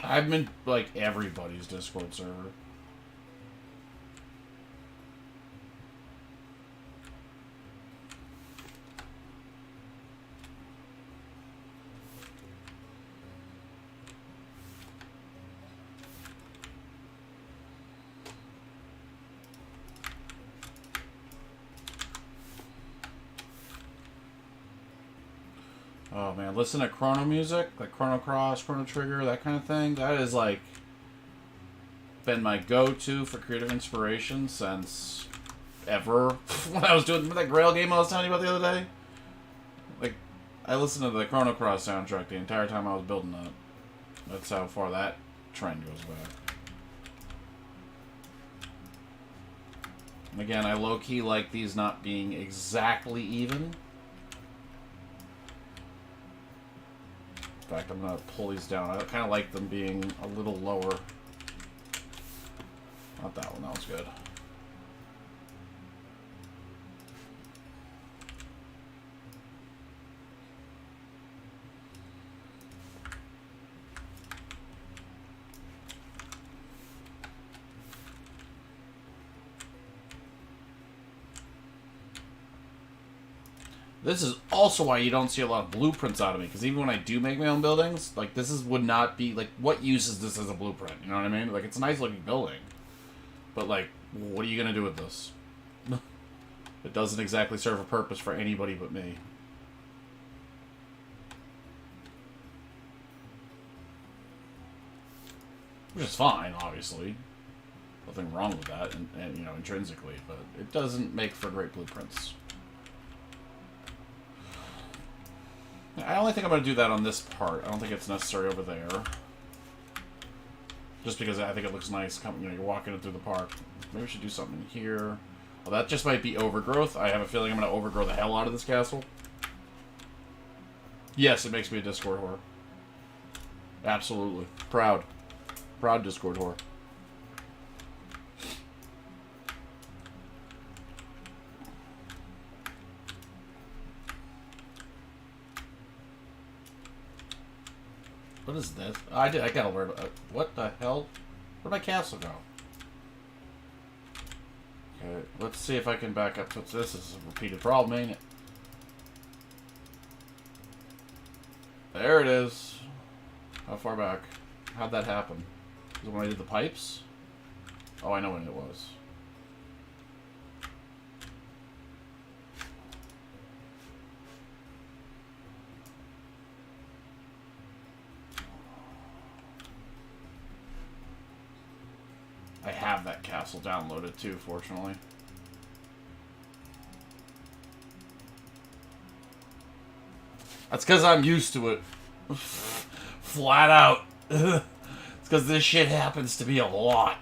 I'm in, like, everybody's Discord server. Oh man, listen to Chrono music, like Chrono Cross, Chrono Trigger, that kind of thing. That is like been my go-to for creative inspiration since ever. When I was doing that Grail game I was telling you about the other day. Like, I listened to the Chrono Cross soundtrack the entire time I was building that. That's how far that trend goes back. And again, I low-key like these not being exactly even. In fact, I'm going to pull these down. I kind of like them being a little lower. Not that one. That one's good. This is also why you don't see a lot of blueprints out of me, because even when I do make my own buildings, like, this would not be, like, what use is this as a blueprint? You know what I mean? Like, it's a nice looking building. But, like, what are you going to do with this? It doesn't exactly serve a purpose for anybody but me. Which is fine, obviously. Nothing wrong with that, and you know, intrinsically, but it doesn't make for great blueprints. I only think I'm going to do that on this part. I don't think it's necessary over there. Just because I think it looks nice. You know, you're walking it through the park. Maybe we should do something here. Well, that just might be overgrowth. I have a feeling I'm going to overgrow the hell out of this castle. Yes, it makes me a Discord whore. Absolutely. Proud. Proud Discord whore. What is this? I gotta learn. What the hell? Where'd my castle go? Okay, let's see if I can back up. This is a repeated problem, ain't it? There it is. How far back? How'd that happen? Was it when I did the pipes? Oh, I know when it was. I have that castle downloaded too, fortunately. That's because I'm used to it. Flat out. It's because this shit happens to be a lot.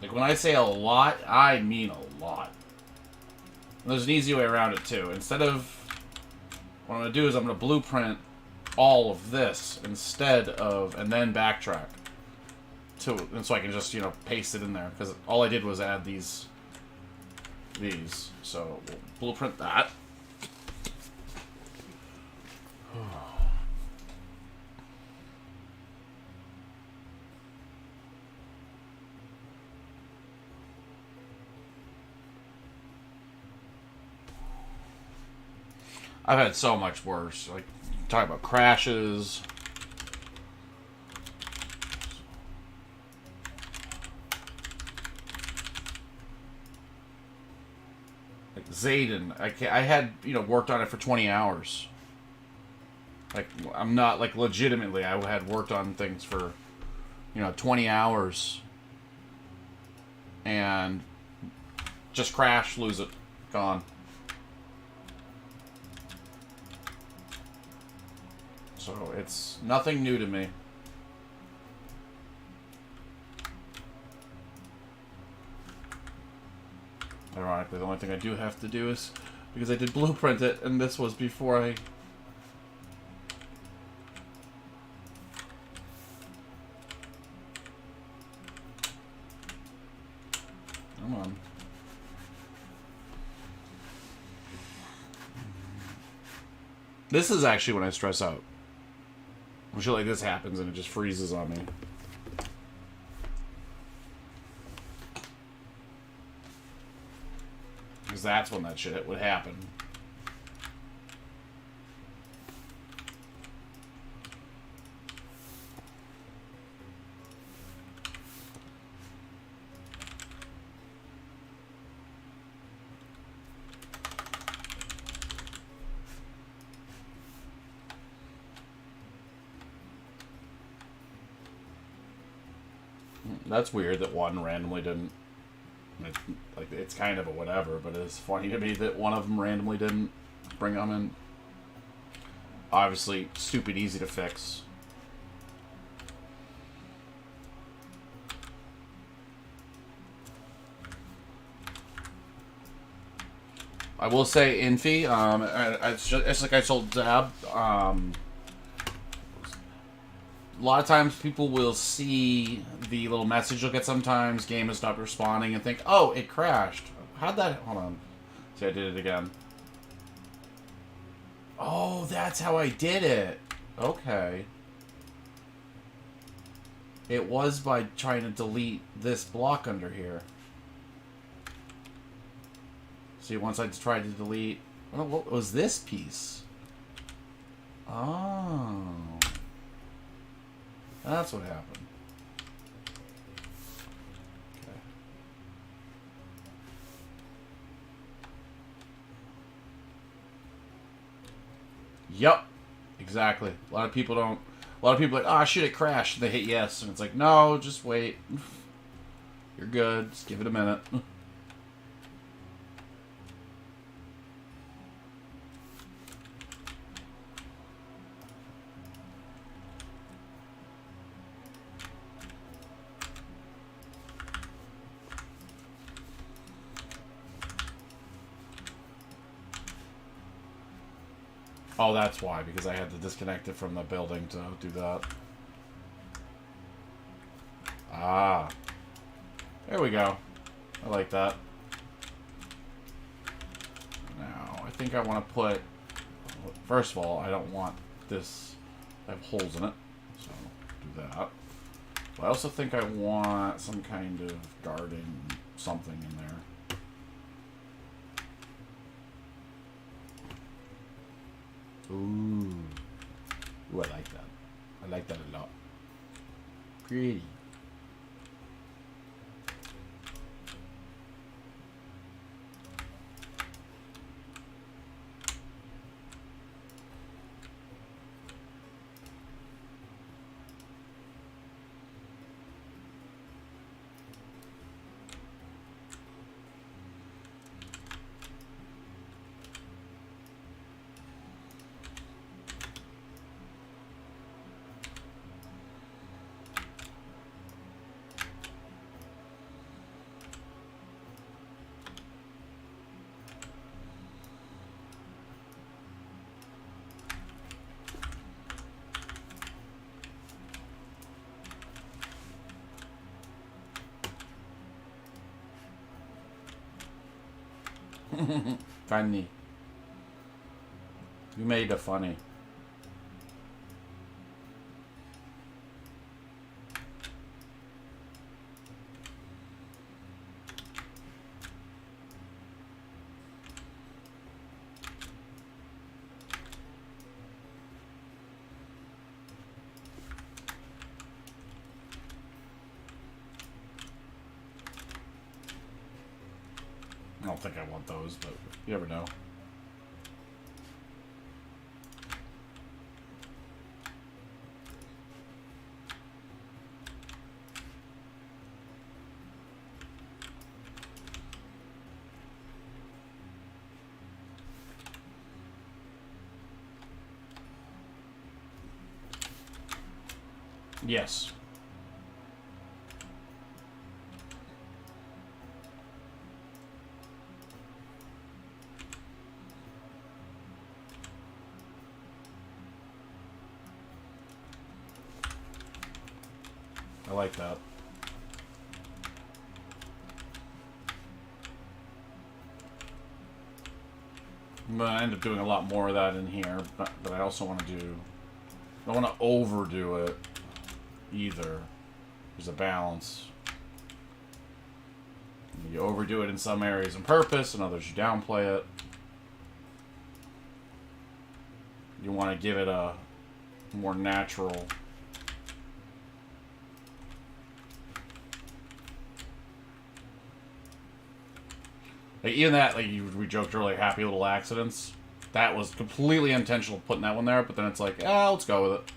Like, when I say a lot, I mean a lot. And there's an easy way around it, too. Instead of... What I'm going to do is I'm going to blueprint all of this instead of... And then backtrack. And so I can just, you know, paste it in there. Because all I did was add these. So, we'll blueprint that. I've had so much worse. Like, talking about crashes. Like, Zayden. I had, you know, worked on it for 20 hours. Like, I'm not, like, legitimately, I had worked on things for, you know, 20 hours. And just crash, lose it. Gone. So it's nothing new to me. Ironically, the only thing I do have to do is, because I did blueprint it, and this was before I... Come on. This is actually when I stress out. When shit like this happens and it just freezes on me. Because that's when that shit would happen. That's weird that one randomly didn't... Like, it's kind of a whatever, but it's funny to me that one of them randomly didn't bring them in. Obviously, stupid easy to fix. I will say, Infi, it's like I told Zab, a lot of times people will see the little message you'll get sometimes, game has stopped responding, and think, oh, it crashed. How'd that... Hold on. See, I did it again. Oh, that's how I did it. Okay. It was by trying to delete this block under here. See, once I tried to delete... What was this piece? Oh. That's what happened. Okay. Yep. Exactly. A lot of people don't... A lot of people are like, oh, shit, it crashed. They hit yes. And it's like, no, just wait. You're good. Just give it a minute. Oh, that's why, because I had to disconnect it from the building to do that. Ah. There we go. I like that. Now, I think I want to put... First of all, I don't want this to have holes in it. So, do that. But I also think I want some kind of guarding something in there. Ooh. Ooh, I like that. I like that a lot. Pretty. Funny. You made it funny. I don't think I want those, but you never know. Yes. I like that. I'm going to end up doing a lot more of that in here, but I also want to do... I don't want to overdo it either. There's a balance. You overdo it in some areas on purpose, and others you downplay it. You want to give it a more natural... Like, even that, like, we joked earlier, happy little accidents. That was completely intentional putting that one there, but then it's like, let's go with it.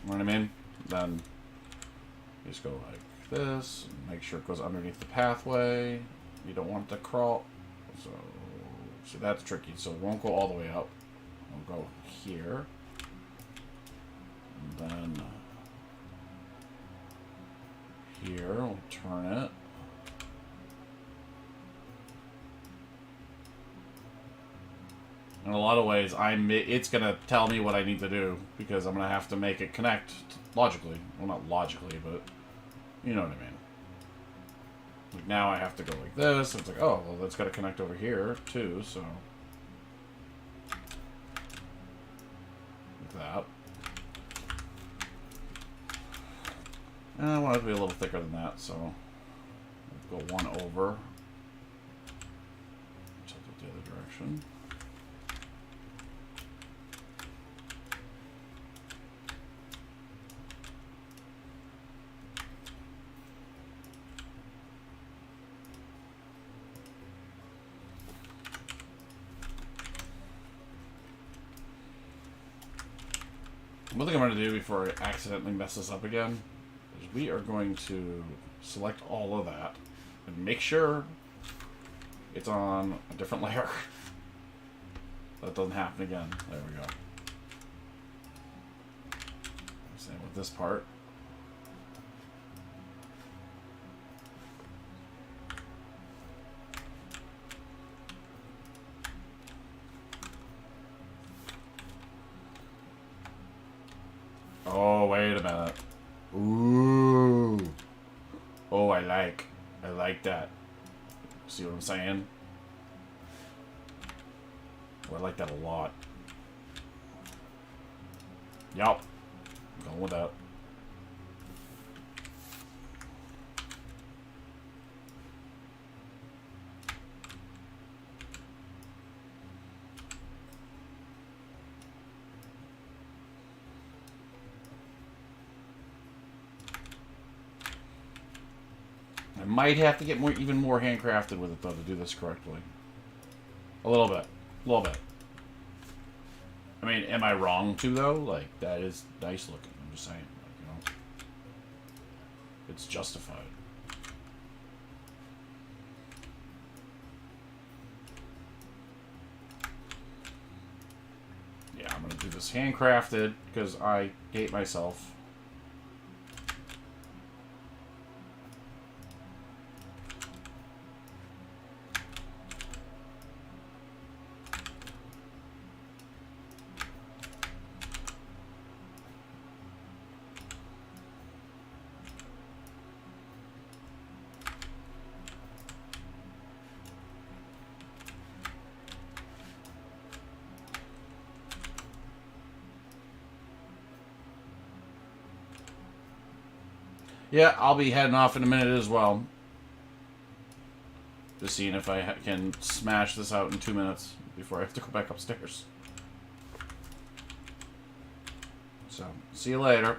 You know what I mean? Then you just go like this, and make sure it goes underneath the pathway. You don't want it to crawl. So that's tricky. So it won't go all the way up. We'll go here. And then here, we'll turn it. In a lot of ways, it's going to tell me what I need to do, because I'm going to have to make it connect logically. Well, not logically, but you know what I mean. Like, now I have to go like this. It's like, oh, well, that's got to connect over here, too, so... Like that. And I want it to be a little thicker than that, so... Like Go one over. Tilt it the other direction. One thing I'm going to do before I accidentally mess this up again is we are going to select all of that and make sure it's on a different layer. That doesn't happen again. There we go. Same with this part. Oh, wait a minute. Ooh. Oh, I like that. See what I'm saying? Oh, I like that a lot. Yup. I'm going with that. I might have to get even more handcrafted with it, though, to do this correctly. A little bit. A little bit. I mean, am I wrong, too, though? Like, that is nice looking. I'm just saying. Like, you know, it's justified. Yeah, I'm going to do this handcrafted, because I hate myself. Yeah, I'll be heading off in a minute as well. Just seeing if I can smash this out in 2 minutes before I have to go back upstairs. So, see you later.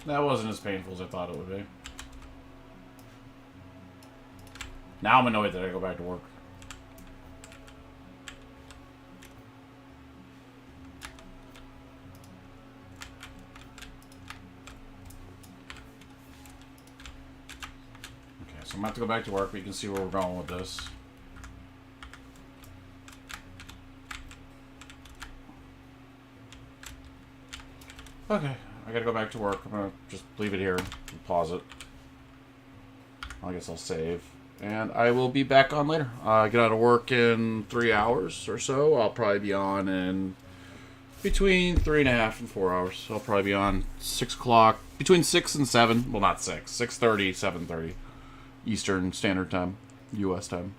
That wasn't as painful as I thought it would be. Now I'm annoyed that I go back to work. Okay, so I'm going to have to go back to work, but you can see where we're going with this. Okay, I gotta go back to work. I'm gonna just leave it here and pause it. I guess I'll save. And I will be back on later. I get out of work in 3 hours or so. I'll probably be on in between 3.5 and 4 hours. I'll probably be on 6 o'clock, between 6 and 7. Well, not 6. 6:30, 7:30 Eastern Standard Time, U.S. time.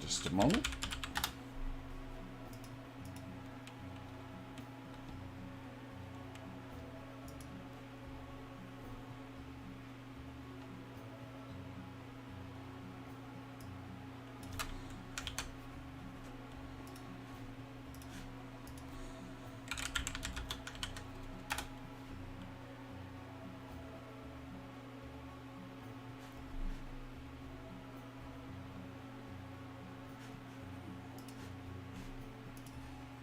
Just a moment.